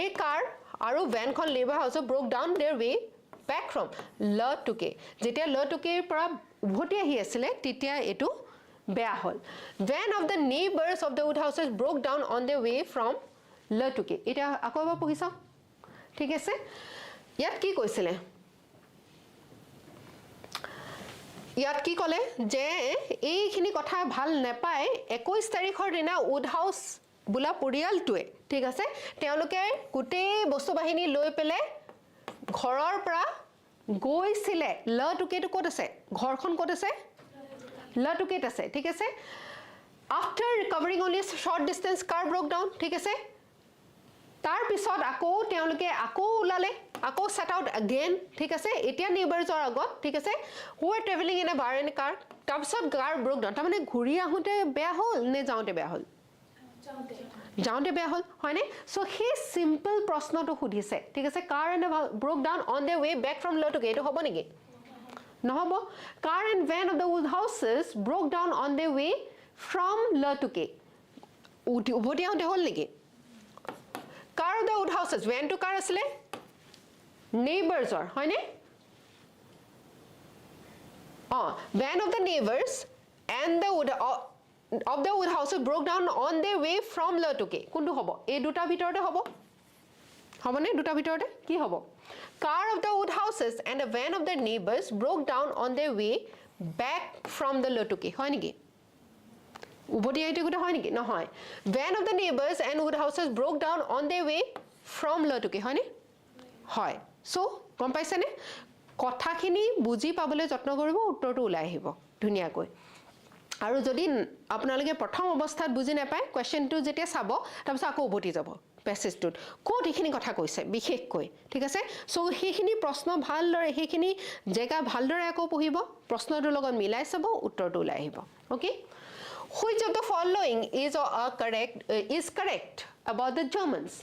এই কাৰ আৰু ভ্যানখন labour house broke down their way back from Latuke যেতিয়া লটুকেৰ পৰা উভতি আহি আছিল তেতিয়া এটো বেয়া হ'ল van of the neighbors of the Woodhouses broke down on their way from Latuke এটা আকৌ এবাৰ পঢ়িছা ঠিক আছে ইয়াত কি কৈছিলে ইয়াত কি ক'লে যে এইখিনি কথা ভাল নাপায় 21 তাৰিখৰ দিনা উডহাউস বুলা পৰিয়ালটোৱে ঠিক আছে তেওঁলোকে গোটেই বস্তু বাহিনী লৈ পেলে ঘৰৰ পৰা গৈছিলে লটুকেটো ক'ত আছে ঘৰখন ক'ত আছে লটুকেত আছে ঠিক আছে after recovering only a short distance car broke down ঠিক আছে তাৰ পিছত আকৌ তেওঁলোকে আকৌ উলালে আকৌ set out again ঠিক আছে এতিয়া নেইবাৰছৰ আগত ঠিক আছে who were traveling in a bar and car তাৰ পিছত car broke down তাৰ মানে ঘুৰি আহোতে বেয়া হ'ল নে যাওতে বেয়া হ'ল যাওতে বেয়া হ'ল হয়নে সো হে সিম্পল প্ৰশ্নটো সুধিছে ঠিক আছে car and broke down on their way back from Latuke এটো হ'ব নেকি নহব car and van of the Woodhouses broke down on their way from Latuke উভতি আহোতে হ'ল নেকি car of the Woodhouses van to car asle neighbors or hoine van of the neighbors and the of the Woodhouses broke down on their way from Latuke kundu hobo ei duta bitorte hobo hobone duta bitorte ki hobo car of the Woodhouses and a van of the neighbors broke down on their way back from the Latuke hoy niki ubodi aite gote hoy niki no hoy van of the neighbors and Woodhouses broke down on their way from Latuke hoy ni hoy so গম পাইছানে কথাখিনি বুজি পাবলৈ যত্ন কৰিব উত্তৰটো ওলাই আহিব ধুনিয়া কৈ আৰু যদি আপোনালোকে প্ৰথম অৱস্থাত বুজি নাপায় কোৱেশ্চনটো যেতিয়া চাব তাৰপিছত আকৌ উভতি যাব পেছেজটোত কোট এইখিনি কথা কৈছে বিশেষকৈ ঠিক আছে সো সেইখিনি প্ৰশ্ন ভালদৰে সেইখিনি জেগা ভালদৰে আকৌ পঢ়িব প্ৰশ্নটোৰ লগত মিলাই চাব উত্তৰটো ওলাই আহিব okay which of the following is correct about the Germans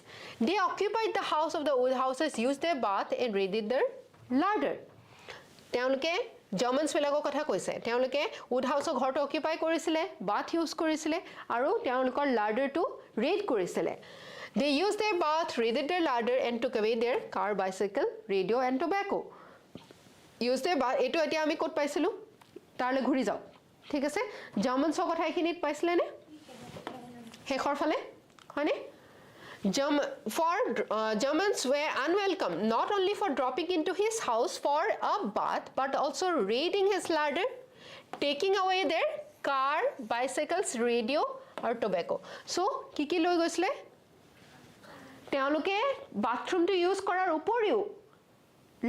they occupied the house of the wood houses used their bath and raided their larder তেওঁলোকে জাৰ্মানছ বিলাকৰ কথা কৈছে তেওঁলোকে উড হাউসৰ ঘৰটো অকুপাই কৰিছিলে বাথ ইউজ কৰিছিলে আৰু তেওঁলোকৰ লাৰ্ডাৰটো ৰেড কৰিছিলে they used their bath raided their larder and took away their car bicycle radio and tobacco use their bath এটো এতিয়া আমি ক'ত পাইছিলো তাৰলে ঘুৰি যাও ঠিক আছে জাৰ্মানছৰ কথা এখিনিত পাইছিলে নে হেখৰ ফালে হয়নে Germans were unwelcome not only for dropping into his house for a bath but also raiding his larder, taking away their car, bicycles, radio or tobacco. So, কি লৈ গৈছিলে তেওঁলোকে বাথৰুমটো ইউজ কৰাৰ উপৰিও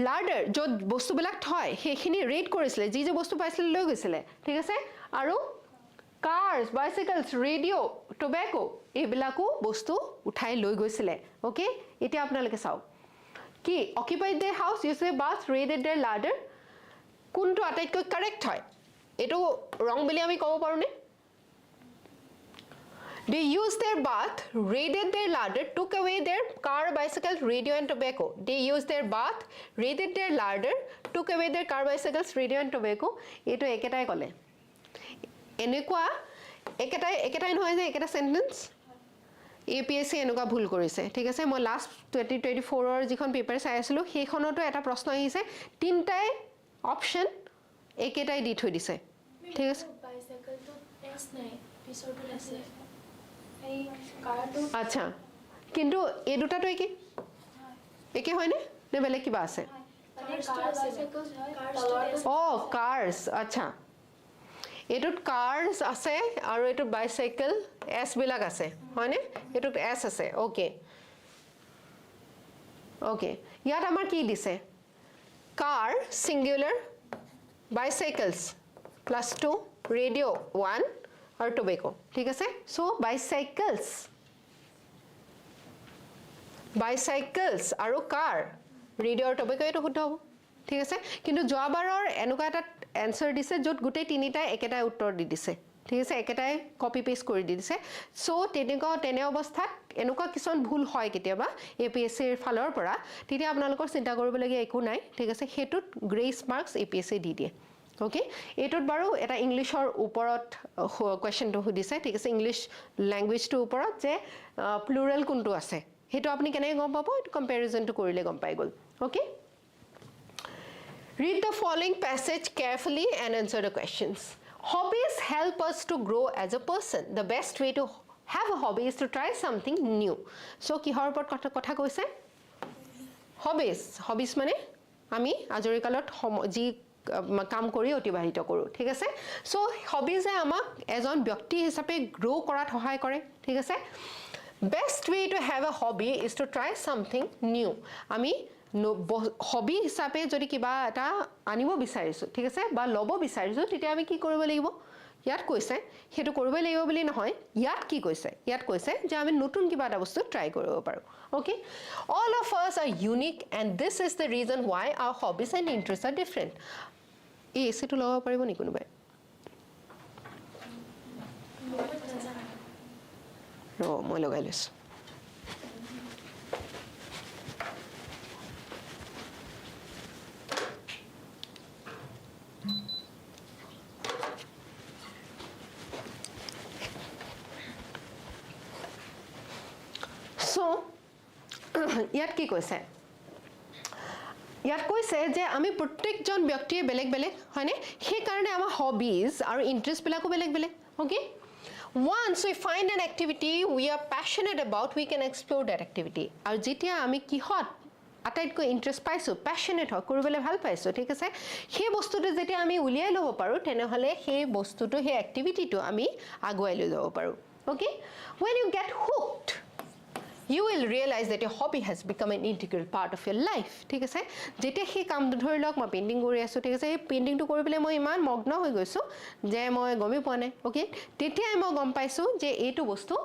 লাৰ্ডাৰ য'ত বস্তুবিলাক থয় সেইখিনি ৰেড কৰিছিলে যি যে বস্তু পাইছিলে লৈ গৈছিলে ঠিক আছে আৰু cars bicycles radio tobacco এইবিলাকো বস্তু উঠাই লৈ গৈছিলে ওকে এতিয়া আপোনালোকে চাও কি occupied their house used their bath raided their larder কোনটো আটাইতকৈ কাৰেক্ট হয় এটো ৰং বুলি আমি ক'ব পাৰো নে they used their bath raided their larder took away their car bicycles radio and tobacco they used their bath raided their larder took away their car bicycles radio and tobacco এটো একেটাই ক'লে এনেকুৱা একেটাই নহয় যে একেটা সেন্টেন্স APSC এনেকুৱা ভুল কৰিছে ঠিক আছে মই লাষ্ট 2024 ৰ যিখন পেপাৰ চাই আছিলো সেইখনতো এটা প্ৰশ্ন আহিছে তিনটাই অপচন একেটাই দি থৈ দিছে ঠিক আছে বাইসাইকেলটো এস নাই পিছৰটো আছে এই কাৰটো আচ্ছা কিন্তু এই দুটাটো একে হয় নে বেলেগ কিবা আছে ও কাৰ্স আচ্ছা এটুত কাৰ্স আছে আৰু এটুত বাইসাইকেল এস বিলাক আছে হয়নে এটুত এস আছে ওকে ওকে ইয়াত আমাৰ কি দিছে কাৰ সিঙ্গুলাৰ বাইসাইকেলস +2 ৰেডিও 1 আৰু টোবেকো ঠিক আছে সো বাইসাইকেলস আৰু কাৰ ৰেডিও আৰু টোবেকো এটো শুদ্ধ হ'ব ঠিক আছে কিন্তু জৱাবাৰৰ এনেকুৱা এটা এনসাৰ দিছে যত গুটে তিনিটা একেটা উত্তৰ দি দিছে ঠিক আছে একেটাই কপি পেস্ট কৰি দি দিছে সো তেনে অৱস্থাত এনেকুৱা কিছন ভুল হয় কেতিয়াবা APSC ৰ ফালৰ পৰা তেতিয়া আপোনালোকৰ চিন্তা কৰিবলগীয়া একো নাই ঠিক আছে হেতুত গ্ৰেস মাৰ্কস APSC দি দিয়ে ওকে এটোত বাৰু এটা ইংলিশৰ ওপৰত কোৱেশ্চনটো সুধিছে ঠিক আছে ইংলিশ ল্যাঙ্গুৱেজটোৰ ওপৰত যে প্লুৰাল কোনটো আছে হেতু আপুনি কেনে গম পাব এটো কম্পাৰিজনটো কৰিলে গম পাই গল okay Read the following passage carefully and answer the questions. Hobbies help us to grow as a person. The best way to have a hobby is to try something new. So, kihor upor kotha koise? Hobbies mane ami ajori kalot ji কাম কৰি অতিবাহিত কৰো ঠিক আছে সো হবিজ আমাক এজন ব্যক্তি হিচাপে গ্ৰো কৰাত সহায় কৰে ঠিক আছে best way to have a hobby is to try something new আমি হবি হিচাপে যদি কিবা এটা আনিব বিচাৰিছো ঠিক আছে বা লব বিচাৰিছো তেতিয়া আমি কি কৰিব লাগিব ইয়াত কৈছে হেতু কৰিব লাগিব বুলি নহয় ইয়াত কি কৈছে ইয়াত কৈছে যে আমি নতুন কিবা এটা বস্তু ট্ৰাই কৰিব পাৰো okay all of us are unique and this is the reason why our hobbies and interests are different এই সেটু লব পাৰিব নি কোনোবাই মই লগাই লৈছো ইয়াত কি কৈছে ইয়াত কৈছে যে আমি প্ৰত্যেকজন ব্যক্তিয়ে বেলেগ বেলেগ হয়নে সেই কাৰণে আমাৰ হবিজ আৰু ইন্টাৰেষ্ট বিলাকো বেলেগ বেলেগ okay once we find an activity we are passionate about we can explore that activity আৰু যেতিয়া আমি কিহত আটাইতকৈ ইন্টাৰেষ্ট পাইছো passionate হয় কৰিবলৈ ভাল পাইছো ঠিক আছে সেই বস্তুটো যেতিয়া আমি উলিয়াই লব পাৰো তেনেহলে সেই বস্তুটো সেই এক্টিভিটিটো আমি আগুৱাই লৈ যাব পাৰো okay when you get hooked you will realize that your hobby has become an integral part of your life ঠিক আছে যেতিয়া সেই কামটো ধৰি লওক মই পেইন্টিং কৰি আছো ঠিক আছে এই পেইন্টিংটো কৰিবলৈ মই ইমান মগ্ন হৈ গৈছো যে মই গমই পোৱা নাই ওকে তেতিয়াই মই গম পাইছো যে এইটো বস্তু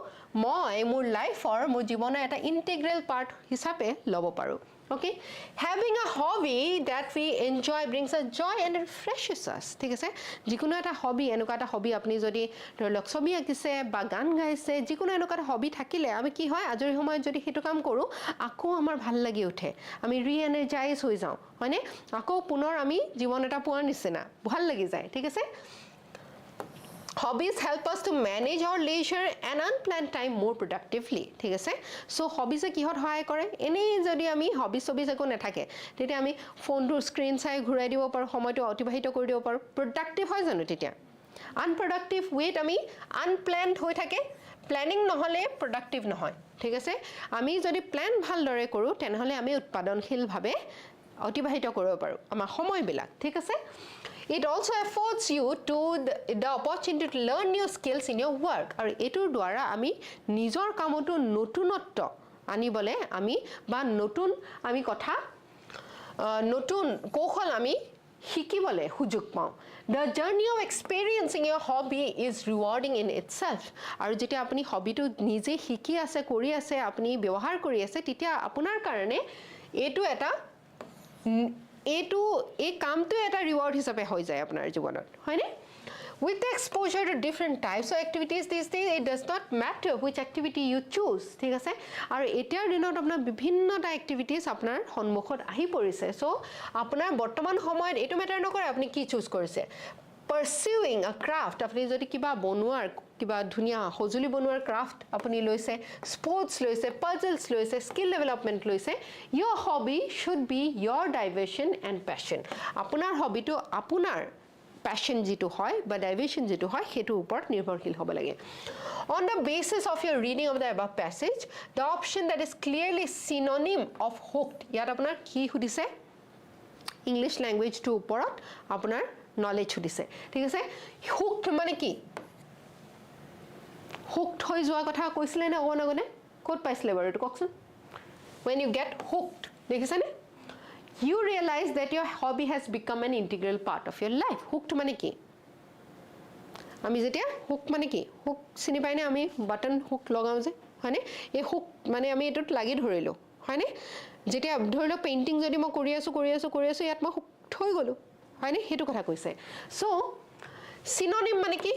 মই মোৰ লাইফৰ মোৰ জীৱনৰ এটা ইন্টিগ্ৰেল পাৰ্ট হিচাপে ল'ব পাৰো okay having a hobby that we enjoy brings us joy and refreshes us ঠিক আছে যিকোনো এটা হবি এনেকুৱা এটা হবি আপুনি যদি ধৰি লওক ছবি আঁকিছে বা গান গাইছে যিকোনো এনেকুৱা এটা হবি থাকিলে আমি কি হয় আজৰি সময়ত যদি হেতু কাম কৰো আকৌ আমাৰ ভাল লাগি উঠে আমি ৰি-এনাৰ্জাইজ হৈ যাওঁ হয়নে আকৌ পুনৰ আমি জীৱন এটা পোৱাৰ নিচিনা ভাল লাগি যায় ঠিক আছে Hobbies help us to manage our leisure and unplanned time more productively ঠিক আছে সো হবিজে কিহত সহায় কৰে এনেই যদি আমি হবিজ একো নাথাকে তেতিয়া আমি ফোনটোৰ স্ক্ৰিন চাই ঘূৰাই দিব পাৰো সময়টো অতিবাহিত কৰি দিব পাৰো প্ৰডাক্টিভ হয় জানো তেতিয়া আনপ্ৰডাক্টিভ ৱেট আমি আনপ্ল্যান্ড হৈ থাকে প্ল্যানিং নহলে প্ৰডাক্টিভ নহয় ঠিক আছে আমি যদি প্ল্যান ভালদৰে কৰো তেনেহলে আমি উৎপাদনশীলভাৱে অতিবাহিত কৰিব পাৰো আমাৰ সময়বিলাক ঠিক আছে It also affords you to the opportunity to learn new skills in your work. আৰু এটোৰ দ্বাৰা আমি নিজৰ কামটো নতুনত্ব আনিবলে আমি বা নতুন আমি কথা নতুন কৌশল আমি শিকিবলে সুযোগ পাওঁ The journey of experiencing your hobby is rewarding in itself. আৰু যেতিয়া আপুনি হবিটো নিজে শিকি আছে কৰি আছে আপুনি ব্যৱহাৰ কৰি আছে তেতিয়া আপোনাৰ কাৰণে এটো এটা এই কামটো এটা ৰিৱাৰ্ড হিচাপে হৈ যায় আপোনাৰ জীৱনত হয়নে with the exposure to different types of activities these days it does not matter which activity you choose ঠিক আছে আৰু এতিয়াৰ দিনত আপোনাৰ বিভিন্নটা এক্টিভিটিজ আপোনাৰ সন্মুখত আহি পৰিছে সো আপোনাৰ বৰ্তমান সময়ত এটো মেটাৰ নকৰে আপুনি কি চুজ কৰিছে pursuing a craft আপুনি যদি কিবা বনোৱাৰ কিবা ধুনিয়া হজুলি বনোৱাৰ ক্ৰাফট আপুনি লৈছে স্পোৰ্টস লৈছে পাজলস লৈছে স্কিল ডেভেলপমেন্ট লৈছে your hobby should be your diversion and passion আপোনাৰ হবিটো আপোনাৰ passion যেটো হয় বা ডাইভাৰশন যেটো হয় হেতু ওপৰত নিৰ্ভৰশীল হ'ব লাগে on the basis of your reading of the above passage the option that is clearly synonym of hooked ইয়াত আপোনাৰ কি সুধিছে ইংলিশ ল্যাঙ্গুৱেজ টু ওপৰত আপোনাৰ নলেজ সুধিছে ঠিক আছে hooked মানে কি hooked হৈ যোৱা কথা কৈছিলে নে অগনগনে কোট পাইছিলে বাৰু এটো ককচোন when you get hooked দেখিছানে you realize that your hobby has become an integral part of your life hooked মানে কি আমি যেতিয়া hook মানে কি hook চিনি পাইনে আমি বাটন hook লগাও যে হয়নে এই hook মানে আমি এটোত লাগি ধৰিলো হয়নে যেতিয়া ধৰিলো পেইন্টিং যদি মই কৰি আছো ইয়াত মই hooked হৈ গলো হয়নে হেতু কথা কৈছে সো সিনোনিম মানে কি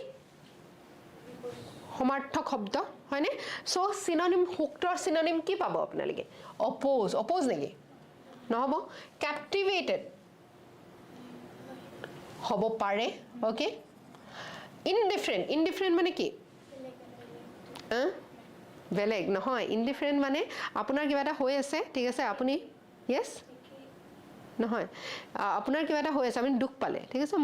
সমাৰ্থক শব্দ হয়নে সো সিনোনিম হুকটৰ সিনোনিম কি পাব আপোনালকে অপোজ নেকি নহব ক্যাপটিভেটেড হ'ব পাৰে ওকে ইনডিফাৰেন্ট মানে কি বেলেগ নহয় ইনডিফাৰেন্ট মানে আপোনাৰ কিবা এটা হৈ আছে ঠিক আছে আপুনি ইয়েস নহয় আপোনাৰ কিবা এটা হৈ আছে আপুনি দুখ পালে ঠিক আছে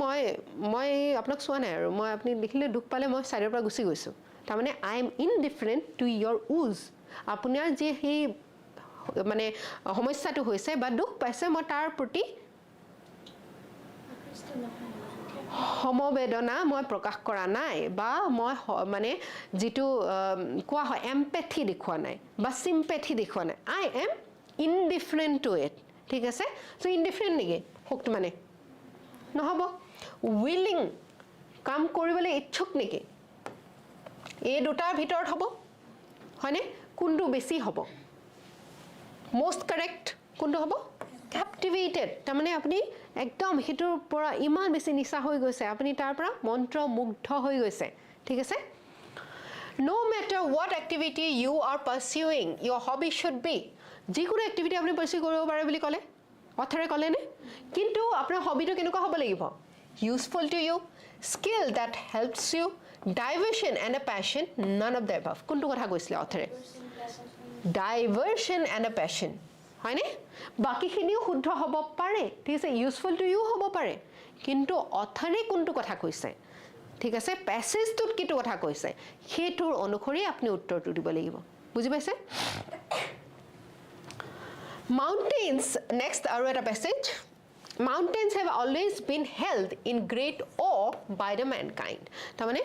মই আপোনাক চোৱা নাই আৰু মই আপুনি দেখিলে দুখ পালে মই সাইডৰ পৰা গুছি গৈছো তাৰ মানে আই এম ইনডিফাৰেন্ট টু ইয়োৰ উজ আপোনাৰ যে হে মানে সমস্যাটো হৈছে বা দুখ পাইছে মই তাৰ প্ৰতি সমবেদনা মই প্ৰকাশ কৰা নাই বা মই মানে যেটো কোৱা হয় এমপ্যাথি দেখুৱা নাই বা সিম্প্যাথি দেখুৱা নাই আই এম ইনডিফাৰেন্ট টু ইট ঠিক আছে সো ইনডিফাৰেন্ট নেকি হুকট মানে নহব উইলিং কাম কৰিবলৈ ইচ্ছুক নেকি এই দুটাৰ ভিতৰত হ'ব হয়নে কোনটো বেছি হ'ব most correct কোনটো হ'ব captivated তাৰ মানে আপুনি একদম হিটোৰ পৰা ইমান বেছি নিচা হৈ গৈছে আপুনি তাৰ পৰা মন্ত্ৰ মুগ্ধ হৈ গৈছে ঠিক আছে no matter what activity you are pursuing your hobby should be যিকোনো এক্টিভিটি আপুনি পাৰ্সিউ কৰিব পাৰে বুলি ক'লে অথৰে ক'লে নে কিন্তু আপোনাৰ হবিটো কেনেকুৱা হ'ব লাগিব useful to you skill that helps you diversion and a passion none of the above কোনটো কথা কৈছিলে অথৰে diversion and a passion হয়নে বাকিখিনিও শুদ্ধ হ'ব পাৰে ঠিক আছে ইউজফুল টু ইউ হ'ব পাৰে কিন্তু অথৰে কোনটো কথা কৈছে ঠিক আছে প্যাসেজটোত কিটো কথা কৈছে হেতুৰ অনুসৰি আপুনি উত্তৰটো দিব লাগিব বুজি পাইছে mountains next আৰু এটা passage mountains have always been held in great awe by the mankind তাৰ মানে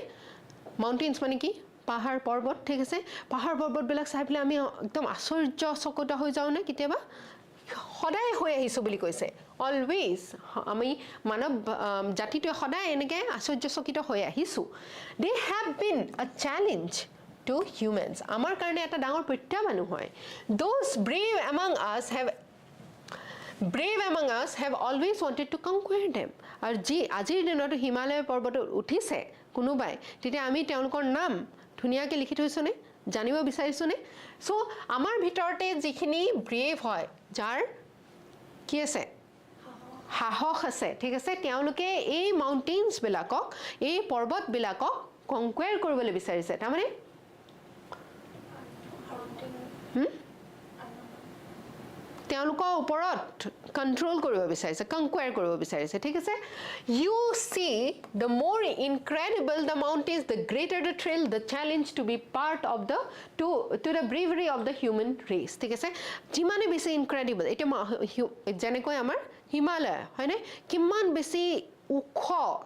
mountains মানে কি পাহাৰ পৰ্বত ঠিক আছে পাহাৰ পৰ্বতবিলাক চাই পেলাই আমি একদম আশ্চৰ্যচকিত হৈ যাওঁ নে কেতিয়াবা সদায় হৈ আহিছো বুলি কৈছে অলৱেজ আমি মানৱ জাতিটোৱে সদায় এনেকৈ আশ্চৰ্যচকিত হৈ আহিছো দে হেভ বিন আ চেলেঞ্জ to humans আমাৰ কাৰণে এটা ডাঙৰ প্ৰত্যাহ্বান হয় those brave among us have always wanted to conquer them আৰু যি আজিৰ দিনত হিমালয় পৰ্বতত উঠিছে কোনোবাই তেতিয়া আমি তেওঁলোকৰ নাম ধুনীয়াকৈ লিখি থৈছোনে জানিব বিচাৰিছোনে সো আমাৰ ভিতৰতে যিখিনি ব্ৰেভ হয় যাৰ কি আছে সাহস আছে ঠিক আছে তেওঁলোকে এই মাউণ্টেইনছ বিলাকক এই পৰ্বত বিলাকক কনকুৱাৰ কৰিবলৈ বিচাৰিছে তাৰমানে তেওঁলোকৰ ওপৰত কন্ট্ৰোল কৰিব বিচাৰিছে কনকুৱাৰ কৰিব বিচাৰিছে ঠিক আছে you see the more incredible the mountains the greater the thrill the challenge to be part of the to the bravery of the human race ঠিক আছে যিমানে বেছি incredible এটা যেনেকৈ আমাৰ হিমালয় হয়নে কিমান বেছি উখ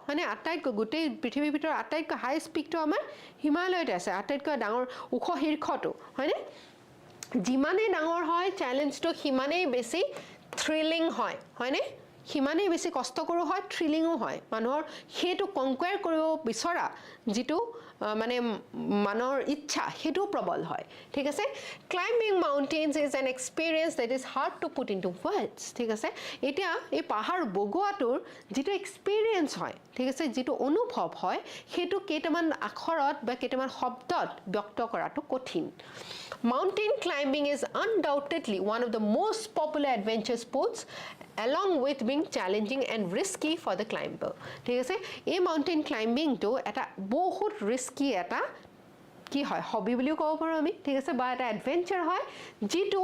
মানে আটাইতকৈ গোটেই পৃথিৱীৰ ভিতৰত আটাইতকৈ হাই স্পিকটো আমাৰ হিমালয়তে আছে আটাইতকৈ ডাঙৰ উখ শীৰ্ষটো হয়নে যিমানে ডাঙৰ হয় চ্যালেঞ্জটো সিমানেই বেছি থ্ৰিলিং হয় হয়নে সিমানেই বেছি কষ্টকৰো হয় থ্ৰিলিংও হয় মানুহৰ হেতু কনকুৱাৰ কৰিব বিচৰা যেটো মানে মানৰ ইচ্ছা হেতু প্ৰবল হয় ঠিক আছে climbing mountains is an experience that is hard to put into words ঠিক আছে এতিয়া এই পাহাৰ বগোৱাটোৰ যেটো এক্সপেৰিয়েন্স হয় ঠিক আছে যেটো অনুভৱ হয় হেতু কেইটামান আখৰত বা কেইটামান শব্দত ব্যক্ত কৰাটো কঠিন Mountain climbing is undoubtedly one of the most popular adventure sports along with being challenging and risky for the climber. ঠিক আছে এই মাউণ্টেইন ক্লাইম্বিং তো এটা বহুত ৰিস্কি এটা কি হয় হবি বুলিও ক'ব পাৰো আমি ঠিক আছে বা এটা এডভেঞ্চাৰ হয় যেটো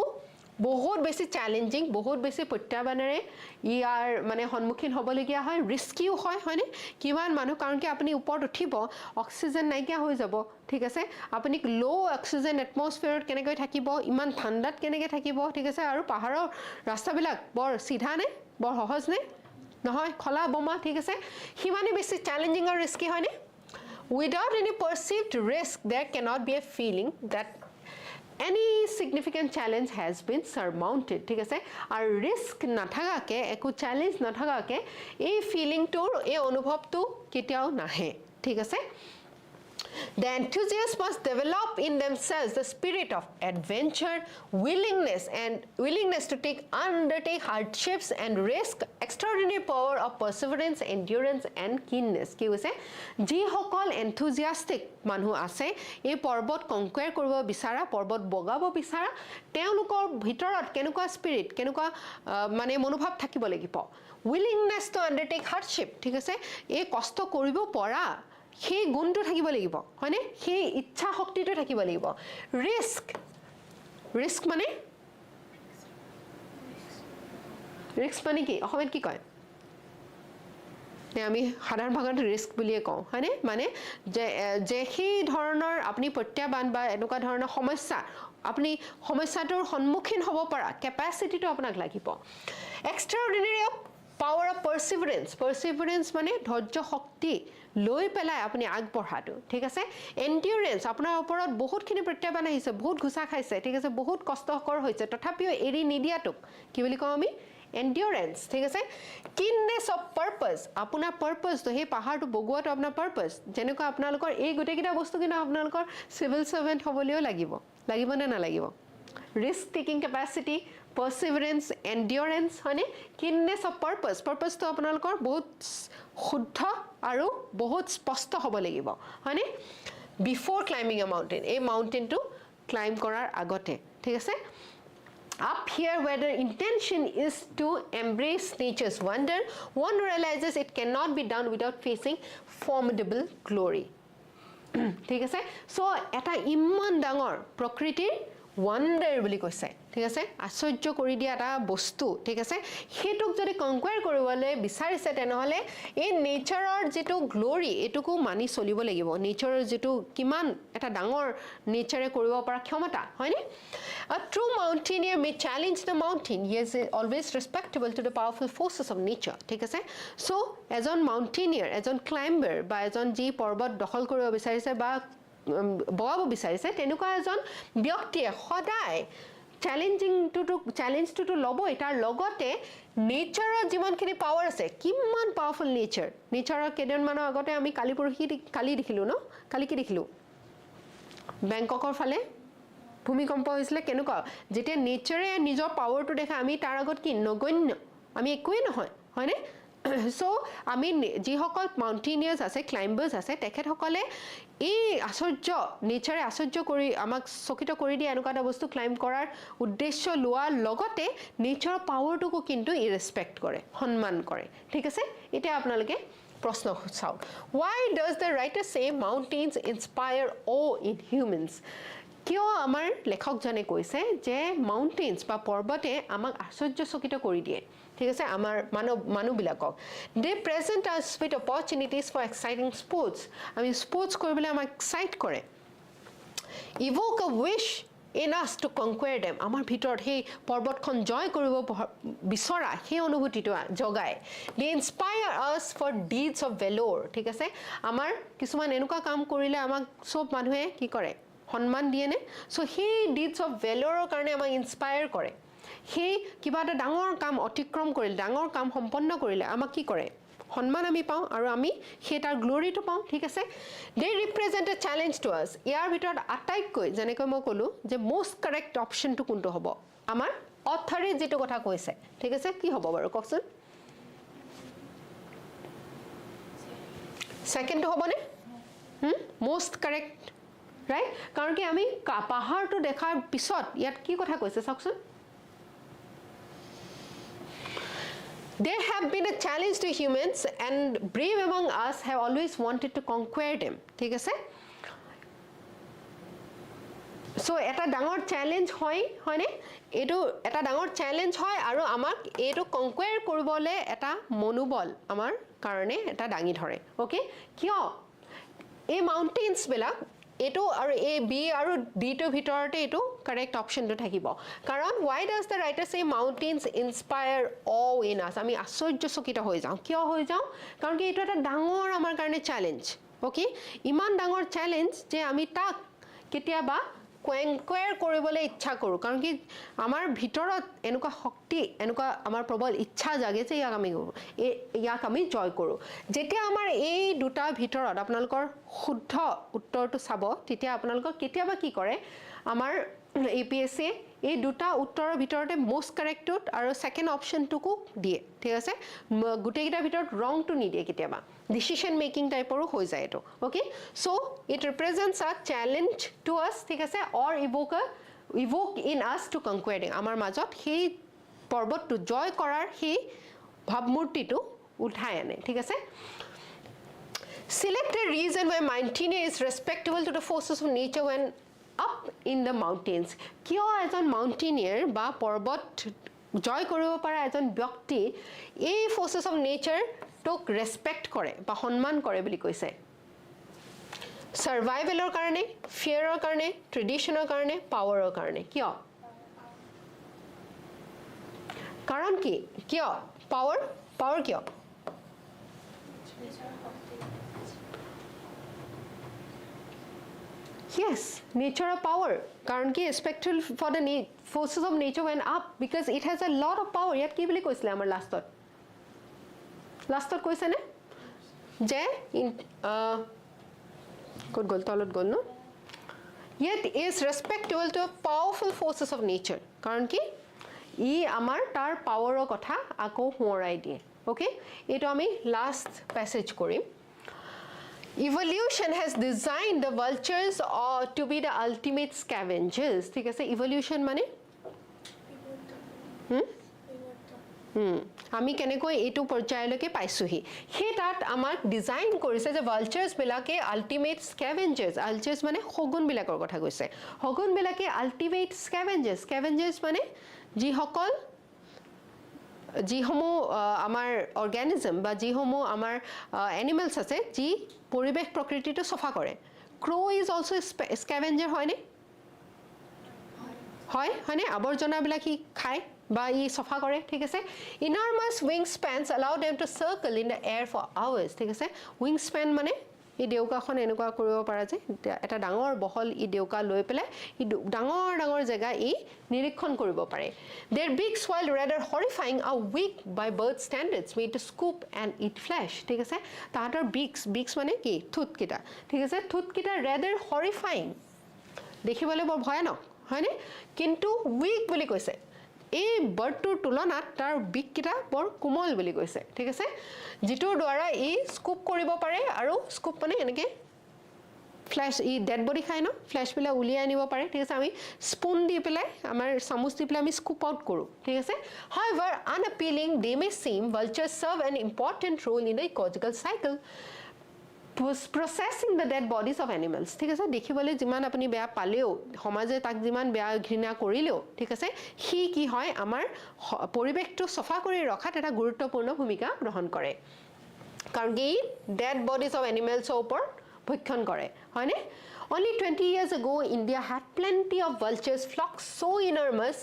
বহুত বেছি চ্যালেঞ্জিং বহুত বেছি প্ৰত্যাহ্বানেৰে ইয়াৰ মানে সন্মুখীন হ'বলগীয়া হয় ৰিস্কিও হয় হয়নে কিমান মানুহ কাৰণ কি আপুনি ওপৰত উঠিব অক্সিজেন নাইকিয়া হৈ যাব ঠিক আছে আপুনি লো অক্সিজেন এটমস্ফিয়াৰত কেনেকৈ থাকিব ইমান ঠাণ্ডাত কেনেকৈ থাকিব ঠিক আছে আৰু পাহাৰৰ ৰাস্তাবিলাক বৰ সিধা নে বৰ সহজ নে নহয় খলা বমা ঠিক আছে সিমানে বেছি চ্যালেঞ্জিং আৰু ৰিস্কি হয়নে without any perceived risk there cannot be a feeling that any significant challenge has been surmounted ঠিক আছে আর রিস্ক নাথাকাকে একো চ্যালেঞ্জ নাথাকাকে এই ফিলিংটোৰ এই অনুভৱটো কেতিয়াও নাহে ঠিক আছে The enthusiasts must develop in themselves the spirit of adventure, willingness to undertake hardships and risk, extraordinary power of perseverance, endurance and keenness. কি হৈছে যিসকল enthusiastic মানুহ আছে এই পৰ্বত কনকুৱাৰ কৰিব বিচাৰা পৰ্বত বগাব বিচাৰা তেওঁলোকৰ ভিতৰত কেনেকুৱা স্পিৰিট কেনেকুৱা মানে মনোভাৱ থাকিব লাগিব willingness to undertake hardship ঠিক আছে এই কষ্ট কৰিব পৰা সেই গুণটো থাকিব লাগিব হয়নে সেই ইচ্ছা শক্তিটো থাকিব লাগিব ৰিস্ক মানে কি অসমত কি কয় আমি সাধাৰণ ভাগত ৰিস্ক বুলিয়ে কওঁ হয়নে মানে যে সেই ধৰণৰ আপুনি প্ৰত্যাহ্বান বা এনেকুৱা ধৰণৰ সমস্যা আপুনি সমস্যাটোৰ সন্মুখীন হ'ব পৰা কেপাসিটিটো আপোনাক লাগিব এক্সট্ৰাঅৰ্ডিনাৰী power of perseverance মানে ধৈৰ্য শক্তি লৈ পেলাই আপুনি আগবঢ়াটো ঠিক আছে এন্ডিউৰেন্স আপোনাৰ ওপৰত বহুতখিনি প্ৰত্যাহ্বান আহিছে বহুত ঘুসা খাইছে ঠিক আছে বহুত কষ্টকৰ হৈছে তথাপিও এৰি নিদিয়াটোক কি বুলি কওঁ আমি endurance ঠিক আছে keenness of purpose আপোনাৰ purpose তো হে পাহাৰটো বগোৱাটো আপোনাৰ purpose যেনেকৈ আপোনালোকৰ এই গোটেইকিটা বস্তু কিনা আপোনালোকৰ civil servant হ'বলিও লাগিব নে না লাগিব risk taking capacity perseverance endurance হয়নে keenness of purpose তো আপোনালোকৰ বহুত শুদ্ধ আৰু বহুত স্পষ্ট হ'ব লাগিব হয়নে before climbing a mountain এই মাউণ্টেইনটো ক্লাইম্ব কৰাৰ আগতে ঠিক আছে up here where the intention is to embrace nature's wonder one realizes it cannot be done without facing formidable glory ঠিক আছে সো এটা ইমান ডাঙৰ প্ৰকৃতিৰ wonder বুলি কৈছে ঠিক আছে আশ্চৰ্য কৰি দিয়া এটা বস্তু ঠিক আছে হেতুক যদি কনকুৱাৰ কৰিবলৈ বিচাৰিছে তেনেহলে এই নেচাৰৰ যেটো গ্লোৰি এটুকু মানি চলিব লাগিব নেচাৰৰ যেটো কিমান এটা ডাঙৰ নেচাৰে কৰিব পৰা ক্ষমতা হয়নে a true mountaineer may challenge the mountain he is always respectable to the powerful forces of nature ঠিক আছে সো এজন মাউণ্টেইনিয়াৰ এজন ক্লাইম্বাৰ বা এজন যি পৰ্বত দখল কৰিব বিচাৰিছে বা বগাব বিচাৰিছে তেনেকুৱা এজন ব্যক্তিয়ে সদায় চেলেঞ্জটো ল'বই তাৰ লগতে নেচাৰৰ যিমানখিনি পাৱাৰ আছে কিমান পাৱাৰফুল নেচাৰৰ কেইদিনমানৰ আগতে আমি কালি দেখিলোঁ ন কালি কি দেখিলোঁ বেংককৰ ফালে ভূমিকম্প হৈছিলে কেনেকুৱা যেতিয়া নেচাৰে নিজৰ পাৱাৰটো দেখা আমি তাৰ আগত কি নগণ্য আমি একোৱেই নহয় হয়নে সো আমি যিসকল মাউণ্টেনিয়াৰ্ছ আছে ক্লাইম্বাৰ্ছ আছে তেখেতসকলে এই আশ্চৰ্য নেচাৰে আশ্চৰ্য কৰি আমাক চকিত কৰি দিয়ে এনেকুৱা এটা বস্তু ক্লাইম্ব কৰাৰ উদ্দেশ্য লোৱাৰ লগতে নেচাৰৰ পাৱাৰটোকো কিন্তু ৰেছপেক্ট কৰে সন্মান কৰে ঠিক আছে এতিয়া আপোনালোকে প্ৰশ্ন চাওক why does the writer say mountains inspire awe in humans কিয় আমাৰ লেখকজনে কৈছে যে মাউণ্টেইনছ বা পৰ্বতে আমাক আশ্চৰ্যচকিত কৰি দিয়ে ঠিক আছে আমাৰ মানুহবিলাকক they present us with opportunities for exciting sports আমি স্পৰ্টছ কৰিবলৈ আমাক এক্সাইট কৰে evoke a wish in us to conquer them আমাৰ ভিতৰত সেই পৰ্বতখন জয় কৰিব বিচৰা সেই অনুভূতিটো জগায় they inspire us for deeds of valor ঠিক আছে আমাৰ কিছুমান এনেকুৱা কাম কৰিলে আমাক সব মানুহে কি কৰে সন্মান দিয়ে নে সো সেই ডিডস অফ ভেলৰৰ কাৰণে আমাক ইনস্পায়াৰ কৰে সেই কিবা এটা ডাঙৰ কাম অতিক্ৰম কৰিলে ডাঙৰ কাম সম্পন্ন কৰিলে আমাক কি কৰে সন্মান আমি পাওঁ আৰু আমি সেই তাৰ গ্লোৰিটো পাওঁ ঠিক আছে they represent a challenge to us ইয়াৰ ভিতৰত আটাইতকৈ যেনেকৈ মই ক'লো যে মোষ্ট কাৰেক্ট অপচনটো কোনটো হ'ব আমাৰ অথৰে যেটো কথা কৈছে ঠিক আছে কি হ'ব বাৰু কওকচোন সেকেন্ডটো হ'বনে মোষ্ট কাৰেক্ট right কাৰণ কি আমি পাহাৰটো দেখাৰ পিছত ইয়াত কি কথা কৈছে চাওকচোন there have been a challenge to humans and brave among us have always wanted to conquer them ঠিক আছে so এটা ডাঙৰ চ্যালেঞ্জ হয়নে এটো এটা ডাঙৰ চ্যালেঞ্জ হয় আৰু আমাক এটো কনকুৱাৰ কৰিবলৈ এটা মনোবল আমাৰ কাৰণে এটা ডাঙি ধৰে ওকে কিয় এই মাউণ্টেইনছ বিলাক এটো আৰু এ বি আৰু ডি টো ভিতৰতে এটো কাৰেক্ট অপচনটো থাকিব কাৰণ why does the writer say mountains inspire awe in us আমি আশ্চৰ্যচকিত হৈ যাওঁ কিয় হৈ যাওঁ কাৰণ কি এটো এটা ডাঙৰ আমাৰ কাৰণে চ্যালেঞ্জ ওকে ইমান ডাঙৰ চ্যালেঞ্জ যে আমি তাক কেতিয়াবা কনকুৱাৰ কৰিবলৈ ইচ্ছা কৰো কাৰণ কি আমাৰ ভিতৰত এনেকুৱা শক্তি এনেকুৱা আমাৰ প্ৰবল ইচ্ছা জাগে যে ইয়াক আমি জয় কৰো যেতিয়া আমাৰ এই দুটা ভিতৰত আপোনালোকৰ শুদ্ধ উত্তৰটো চাব তেতিয়া আপোনালোকৰ কেতিয়াবা কি কৰে আমাৰ APSC এই দুটা উত্তৰৰ ভিতৰতে মোষ্ট কাৰেক্টত আৰু সেকেন্ড অপচনটোকো দিয়ে ঠিক আছে গুটেকিটা ভিতৰত ৰংটো নিদিয়ে কেতিয়াবা ডিসিশন মেকিং টাইপৰো হৈ যায় এটো ওকে সো ইট ৰিপ্ৰেজেন্টস আ চ্যালেঞ্জ টু আস ঠিক আছে অৰ ইভোক ইন আস টু কনকুৱাৰিং আমাৰ মাজত সেই পৰ্বতটো জয় কৰাৰ সেই ভাবমূৰ্তিটো উঠাই আনে ঠিক আছে select a reason why mountaineer is respectable to the forces of nature when up in the mountains কিয় এজন মাউণ্টেনিয়াৰ বা পৰ্বত জয় কৰিব পৰা এজন ব্যক্তি এই ফৰ্সেস অফ নেচাৰ টক ৰেসপেক্ট কৰে বা সন্মান কৰে বুলি কৈছে সাৰ্ভাইভেলৰ কাৰণে ফিয়াৰৰ কাৰণে ট্ৰেডিশনৰ কাৰণে পাৱাৰৰ কাৰণে কিয় কাৰণ কি কিয় পাৱাৰ কিয় Yes, nature of power. Karan ki respectful for the forces of nature went up because it has a lot of power. Yat ki boli koisile amar lastot koise ne je good gol tolot gol no yet is respectable to powerful forces of nature karan ki ই আমাৰ তাৰ পাৱাৰৰ কথা আকৌ হোৰাই দিয়ে ওকে এটো আমি লাষ্ট প্যাসেজ কৰিম Evolution has designed the vultures to be the ultimate scavengers. ঠিক আছে evolution মানে আমি কেনেকৈ এটো পৰ্যায়লৈকে পাইছোহি হে তাত আমাক ডিজাইন কৰিছে যে vultures বিলাকে ultimate scavengers vultures মানে হগুন বিলাকৰ কথা কৈছে হগুন বিলাকে ultimate scavengers মানে যিসকল যিসমূহ আমাৰ অৰ্গানিজম বা যিসমূহ আমাৰ এনিমেলস আছে যি পৰিবেশ প্ৰকৃতিটো সফা কৰে ক্ৰো ইজ অলসো স্ক্যাভেঞ্জাৰ হয়নে হয়নে আৱৰ্জনা বিলাক কি খায় বা ই সফা কৰে ঠিক আছে enormous wingspans allow them to circle in the air for hours ঠিক আছে wingspan মানে এই ডেউকাখন এনেকুৱা কৰিব পাৰা যে এটা ডাঙৰ বহল ই ডেউকা লৈ পেলাই ই ডাঙৰ ডাঙৰ জেগা ই নিৰীক্ষণ কৰিব পাৰে their beaks while rather horrifying are weak by bird standards made to scoop and eat flesh ঠিক আছে তাহাঁতৰ beaks মানে কি ঠুটকিটা ঠিক আছে ঠুটকিটা rather horrifying দেখিবলৈ বৰ ভয়ানক হয়নে কিন্তু weak বুলি কৈছে এই বাৰ্ডটোৰ তুলনাত তাৰ বিক কিটা বৰ কোমল বুলি কৈছে ঠিক আছে যিটোৰ দ্বাৰা ই স্কুপ কৰিব পাৰে আৰু স্কুপ মানে এনেকে ফ্ল্যাশ ই ডেড বডি খায় ন ফ্ল্যাশ পিলা উলিয়াই আনিব পাৰে ঠিক আছে আমি স্পুন দি পেলাই আমাৰ চামুচ দি পেলাই আমি স্কুপ আউট কৰো ঠিক আছে however unappealing they may seem vultures serve an important role in the ecological cycle processing the dead bodies of animals ঠিক আছে দেখিবলৈ যিমান আপুনি বেয়া পালেও সমাজে তাক যিমান বেয়া ঘৃণা কৰিলেও ঠিক আছে হি কি হয় আমাৰ পৰিবেশটো সফা কৰি ৰখাত এটা গুৰুত্বপূৰ্ণ ভূমিকা গ্ৰহণ কৰে কাৰণ কি dead bodies of animals ওপৰ ভক্ষণ কৰে হয়নে Only 20 years ago, India had plenty of vultures flocks so enormous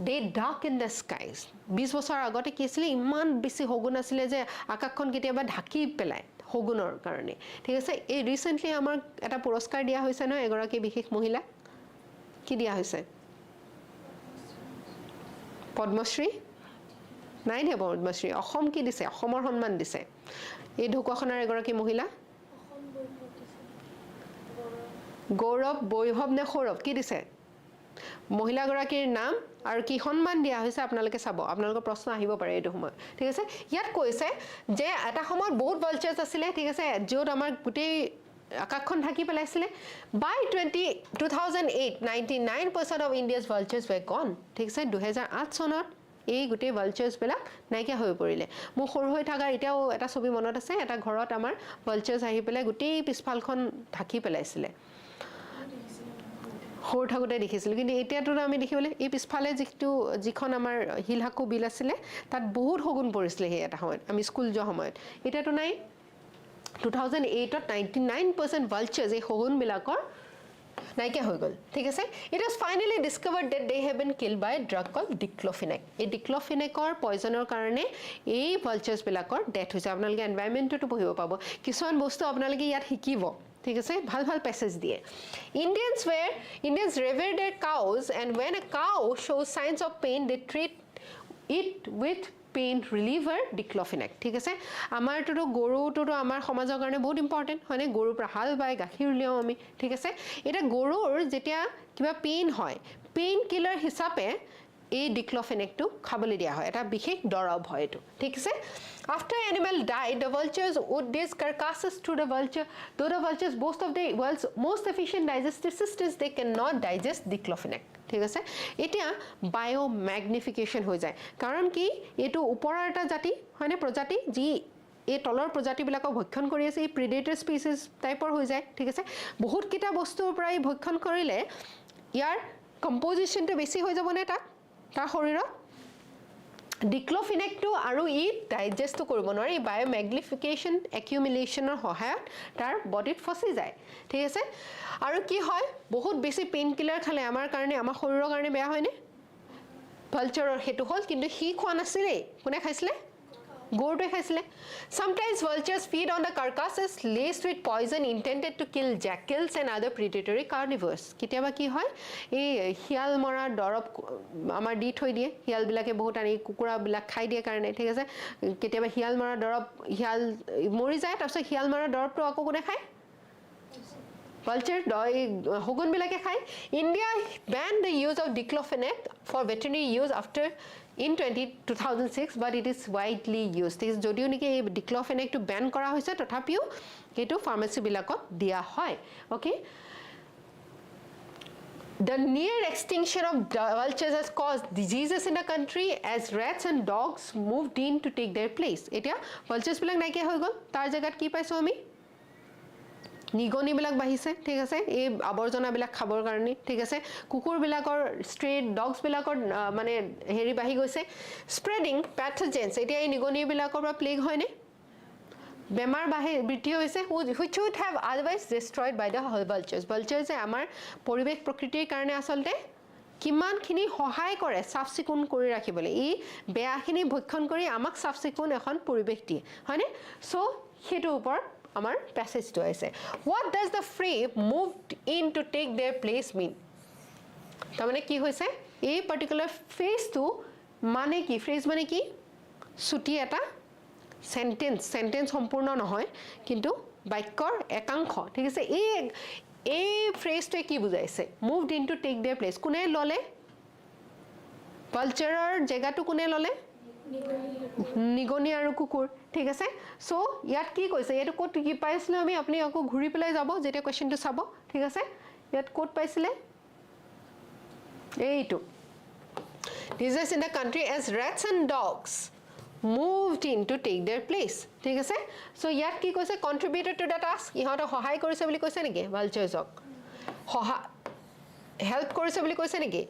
they darkened the skies. 20 বছৰ আগতে কি আছিল ইমান বেছি হগুন আছিল যে আকাশখন কেতিয়াবা ঢাকি পেলাই হগুনৰ কাৰণে ঠিক আছে এই ৰিসেন্টলি আমাৰ এটা পুৰস্কাৰ দিয়া হৈছে ন এগৰাকী বিশেষ মহিলা কি দিয়া হৈছে পদ্মশ্ৰী নাই দিয়া পদ্মশ্ৰী অসম কি দিছে অসমৰ সন্মান দিছে এই ঢকুৱাখনৰ এগৰাকী মহিলা গৌৰৱ বৈভৱ নে সৌৰভ কি দিছে মহিলা গৰাকীৰ নাম আৰু কি সন্মান দিয়া হৈছে আপোনালোকে চাব আপোনালোকৰ প্ৰশ্ন আহিব পাৰে এইটো সময় ঠিক আছে ইয়াত কৈছে যে এটা সময়ত বহুত ভালচাৰ্স আছিল ঠিক আছে য'ত আমাৰ গোটেই আকাশখন ঢাকি পেলাইছিলে by 2008 99% of India's vultures were gone ঠিক আছে 2008 চনত এই গোটেই ভালচাৰ্স বিলাক নাইকিয়া হৈ পৰিলে মোৰ সৰু হৈ থকা এতিয়াও এটা ছবি মনত আছে এটা ঘৰত আমাৰ ভালচাৰ্স আহি পেলাই গোটেই পিছফালখন ঢাকি পেলাইছিলে সৰু থাকোতে দেখিছিল কিন্তু এতিয়াতো আমি দেখিবলৈ এই পিছফালে যিখন আমাৰ হিলহাকু বিল আছিল তাত বহুত হগুন পৰিছিল হে এটা সময়ত আমি স্কুল যোৱা সময়ত এতিয়াতো নাই 2008 ত 99% ভালচাৰ্স এই হগুন বিলাকৰ নাইকিয়া হৈ গল ঠিক আছে it was finally discovered that they have been killed by a drug called diclofenac এই diclofenacৰ পয়জনৰ কাৰণে এই ভালচাৰ্স বিলাকৰ ডেথ হৈছে আপোনালোকে এনভায়ৰনমেন্টটো পঢ়িব পাব কিছুমান বস্তু আপোনালোকে ইয়াত শিকিব ঠিক আছে ভাল ভাল প্যাসেজ দিয়ে Indians revere their cows and when a cow shows signs of pain they treat it with pain reliever diclofenac ঠিক আছে আমাৰটো গৰুটো আমাৰ সমাজৰ কাৰণে বহুত ইম্পৰ্টেন্ট হয়নে গৰুৰ পৰা হাল বাই গাখীৰ উলিয়াও আমি ঠিক আছে এটা গৰুৰ যেতিয়া কিবা পেইন হয় পেইন কিলাৰ হিচাপে এই ডিক্লফেনেকটো খাবলৈ দিয়া হয় এটা বিশেষ দৰব হয় এটো ঠিক আছে after animal died the vultures would dish carcasses to the vulture though the vultures boast of the world's most efficient digestive systems they cannot digest diclofenac ঠিক আছে এতিয়া বায়োম্যাগনিফিকেশন হৈ যায় কাৰণ কি এটো ওপৰৰ এটা জাতি হয়নে প্ৰজাতি যি এই তলৰ প্ৰজাতিবিলাকক ভক্ষণ কৰি আছে এই প্ৰেডেটৰ স্পিচিছ টাইপৰ হৈ যায় ঠিক আছে বহুত কিটা বস্তুৰ পৰা এই ভক্ষণ কৰিলে ইয়াৰ কম্পোজিশনটো বেছি হৈ যাব নে তাৰ শৰীৰত ডিক্লফেনেকটো আৰু ই ডাইজেষ্ট কৰিব নোৱাৰে বায়োম্যাগনিফিকেশন একিউমুলেশনৰ সহায়ত তাৰ বডিত ফসি যায় ঠিক আছে আৰু কি হয় বহুত বেছি পেইন কিলাৰ খালে আমাৰ কাৰণে আমাৰ শৰীৰৰ কাৰণে বেয়া হয়নে ভালচাৰৰ হেতু হল কিন্তু হি খোৱা নাছিলে কোনে খাইছিলে গৰুটোৱে খাইছিলে sometimes vultures feed on the carcasses laced with poison intended to kill jackals and other predatory carnivores কেতিয়াবা কি হয় এই হিয়াল মৰা দৰব আমাৰ দি থৈ দিয়ে হিয়াল বিলাকে বহুত আনি কুকুৰা বিলাক খাই দিয়ে কাৰণে ঠিক আছে কেতিয়াবা হিয়াল মৰা দৰব হিয়াল মৰি যায় তাৰপিছত হিয়াল মৰা দৰবটো আকৌ কোনে খায় vulture হগুন বিলাকে খায় India banned the use of diclofenac for veterinary use after in 2006 but it is widely used this যদিও নেকি এই ডিক্লফেনেকটো ব্যান কৰা হৈছে তথাপিও এটো ফাৰ্মাসী বিলাকক দিয়া হয় okay The near extinction of vultures has caused diseases in the country as rats and dogs moved in to take their place এতিয়া vultures বিলাক নাইকিয়া হৈ গল তাৰ জায়গাত কি পাইছো আমি নিগনি বিলাক বাহিছে ঠিক আছে এই আবৰ্জনা বিলাক খাবৰ কাৰণে ঠিক আছে কুকুৰ বিলাকৰ স্ট্ৰে ডগস বিলাকৰ মানে হেৰি বাহি গৈছে স্প্ৰেডিং প্যাথোজেন্স এতিয়া এই নিগনি বিলাকৰ পৰা প্লেগ হয়নে বেমাৰ বাহি বৃদ্ধি হৈছে which would have otherwise destroyed by the vultures আমাৰ পৰিবেশ প্ৰকৃতিৰ কাৰণে আসলতে কিমানখিনি সহায় কৰে সাফ সিকুন কৰি ৰাখিবলৈ এই বেয়াখিনি ভক্ষণ কৰি আমাক সাফ সিকুন এখন পৰিবেশ দিয়ে হয়নে সো হেতু ওপৰত আমাৰ প্যাসেজটো আছে what does the phrase moved in to take their place mean তাৰমানে কি হৈছে এই পাৰ্টিকুলাৰ ফ্ৰেজটো মানে কি ফ্ৰেজ মানে কি ছুটি এটা সেন্টেন্স সম্পূৰ্ণ নহয় কিন্তু বাক্যৰ একাংশ ঠিক আছে এই ফ্ৰেজটোৱে কি বুজাইছে moved in to take their place কোনে ললে কালচাৰৰ জেগাটো কোনে ললে নিগনি আৰু কুকুৰ ঠিক আছে সো ইয়াত কি কৈছে এটো কোট কি পাইছিল আমি আপুনি আকৌ ঘুৰি পেলাই যাব যেটা কোৱেশ্চনটো চাব ঠিক আছে ইয়াত কোট পাইছিলে এইটো disease in the country as rats and dogs moved in to take their place ঠিক আছে সো ইয়াত কি কৈছে contributed to the task ইহঁত সহায় কৰিছে বুলি কৈছে নেকি vulturesক হেল্প কৰিছে বুলি কৈছে নেকি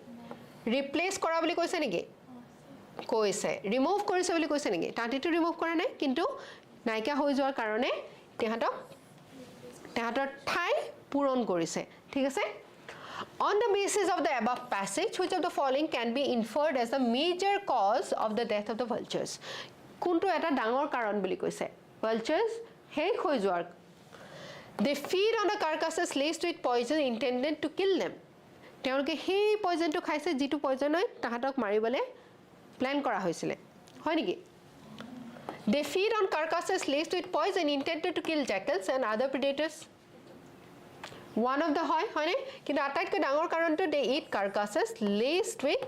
ৰিপ্লেস কৰা বুলি কৈছে নেকি কৈছে ৰিমুভ কৰিছে বুলি কৈছে নেকি তাঁতিটো ৰিমুভ কৰা নাই কিন্তু নাইকা হৈ যোৱাৰ কাৰণে তেহাতৰ ঠাই পূৰণ কৰিছে ঠিক আছে on the basis of the above passage which of the following can be inferred as the major cause of the death of the vultures কোনটো এটা ডাঙৰ কাৰণ বুলি কৈছে vultures শেষ হৈ যোৱাৰ they feed on the carcasses laced with poison intended to kill them তেওঁলোকে সেই পয়জনটো খাইছে যেটো পয়জন হয় তাহাতক মাৰিবলে প্ল্যান কৰা হৈছিল হয় নেকি they feed on carcasses laced with poison intended to kill jackals and other predators one of the হয় নে কিন্তু আটাইতকৈ ডাঙৰ কাৰণটো they eat carcasses laced with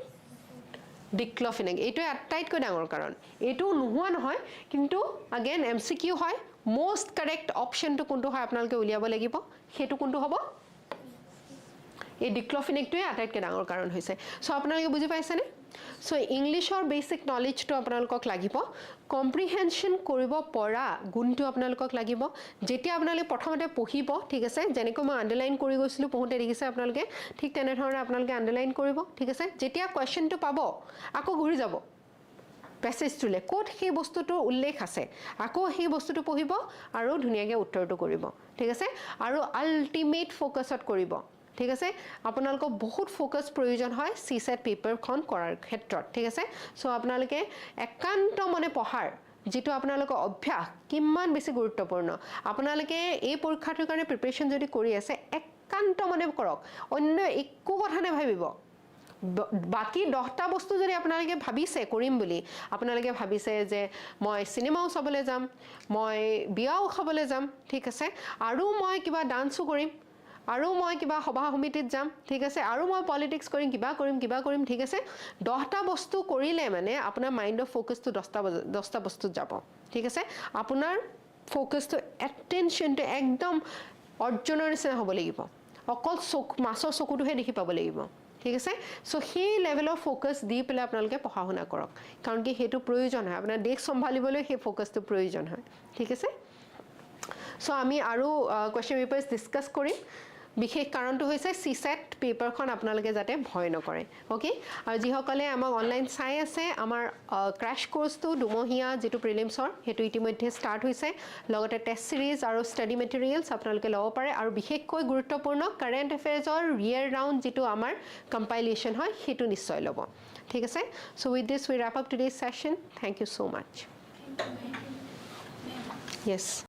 diclofenac এইটো আটাইতকৈ ডাঙৰ কাৰণ এইটো নোহোৱা নহয় কিন্তু again MCQ হয় most correct optionটো কোনটো হয় আপোনালোকে উলিয়াব লাগিব হেতু কোনটো হ'ব এই ডিক্লফেনেকটোৱে আটাইতকৈ ডাঙৰ কাৰণ হৈছে সো আপোনালোকে বুজি পাইছেনে সো ইংলিশৰ বেসিক নলেজটো আপোনালোকক লাগিব কম্প্ৰিহেনশন কৰিব পৰা গুণটো আপোনালোকক লাগিব যেতিয়া আপোনালোকে প্ৰথমতে পঢ়িব ঠিক আছে যেনেকৈ মই আন্ডাৰলাইন কৰি গৈছিলো পঢ়োতে দেখিছে আপোনালোকে ঠিক তেনে ধৰণে আপোনালোকে আন্ডাৰলাইন কৰিব ঠিক আছে যেতিয়া কোৱেশ্চনটো পাব আকৌ ঘূৰি যাব প্যাসেজটোলে কোট সেই বস্তুটোৰ উল্লেখ আছে আকৌ সেই বস্তুটো পঢ়িব আৰু ধুনীয়াকৈ উত্তৰটো কৰিব ঠিক আছে আৰু আল্টিমেট ফোকাসত কৰিব ঠিক আছে আপোনালোকক বহুত ফোকাস প্ৰয়োজন হয় সিসেট পেপাৰখন কৰাৰ ক্ষেত্ৰত ঠিক আছে সো আপোনালোকে একান্ত মনে পঢ়াৰ যেটো আপোনালোকৰ অভ্যাস কিমান বেছি গুৰুত্বপূৰ্ণ আপোনালোকে এই পৰীক্ষাটোৰ কাৰণে প্ৰিপাৰেচন যদি কৰি আছে একান্ত মনে কৰক অন্য একো কথা নাভাবিব বাকি 10টা বস্তু যদি আপোনালোকে ভাবিছে কৰিম বুলি আপোনালোকে ভাবিছে যে মই সিনেমাও চাবলৈ যাম মই বিয়াও খাবলৈ যাম ঠিক আছে আৰু মই কিবা ডান্সও কৰিম আৰু মই কিবা সভা সমিতিত যাম ঠিক আছে আৰু মই পলিটিক্স কৰিম কিবা কৰিম ঠিক আছে 10টা বস্তু কৰিলে মানে আপোনাৰ মাইন্ডৰ ফোকাসটো 10টা বস্তুত যাব ঠিক আছে আপোনাৰ ফোকাসটো এটেনশনটো একদম অৰ্জনৰ নিচিনা হ'ব লাগিব অকল মাছৰ চকুটোহে দেখি পাব লাগিব ঠিক আছে সো সেই লেভেলৰ ফোকাস দি পেলাই আপোনালোকে পঢ়া শুনা কৰক কাৰণ কি হেতু প্ৰয়োজন হয় আপোনাৰ দেশ সম্ভালিবলৈ সেই ফোকাসটো প্ৰয়োজন হয় ঠিক আছে সো আমি আৰু কোৱেশ্চন পেপাৰস ডিসকাস কৰিম বিশেষ কাৰণটো হৈছে সিসেট পেপাৰখন আপোনালোকে যাতে ভয় নকৰে ওকে আৰু যিসকলে আমাক অনলাইন চাই আছে আমাৰ ক্ৰাশ কোৰ্সটো দুমহীয়া যেটো প্ৰিলিমছৰ হেতু ইতিমধ্যে ষ্টাৰ্ট হৈছে লগতে টেষ্ট সিৰিজ আৰু ষ্টাডি মেটেৰিয়েলছ আপোনালোকে ল'ব পাৰে আৰু বিশেষকৈ গুৰুত্বপূৰ্ণ কাৰেন্ট এফেয়াৰ্সৰ ইয়াৰ ৰাউন্ড যেটো আমাৰ কম্পাইলেচন হয় হেতু নিশ্চয় ল'ব ঠিক আছে so with this we wrap up today's session thank you so much yes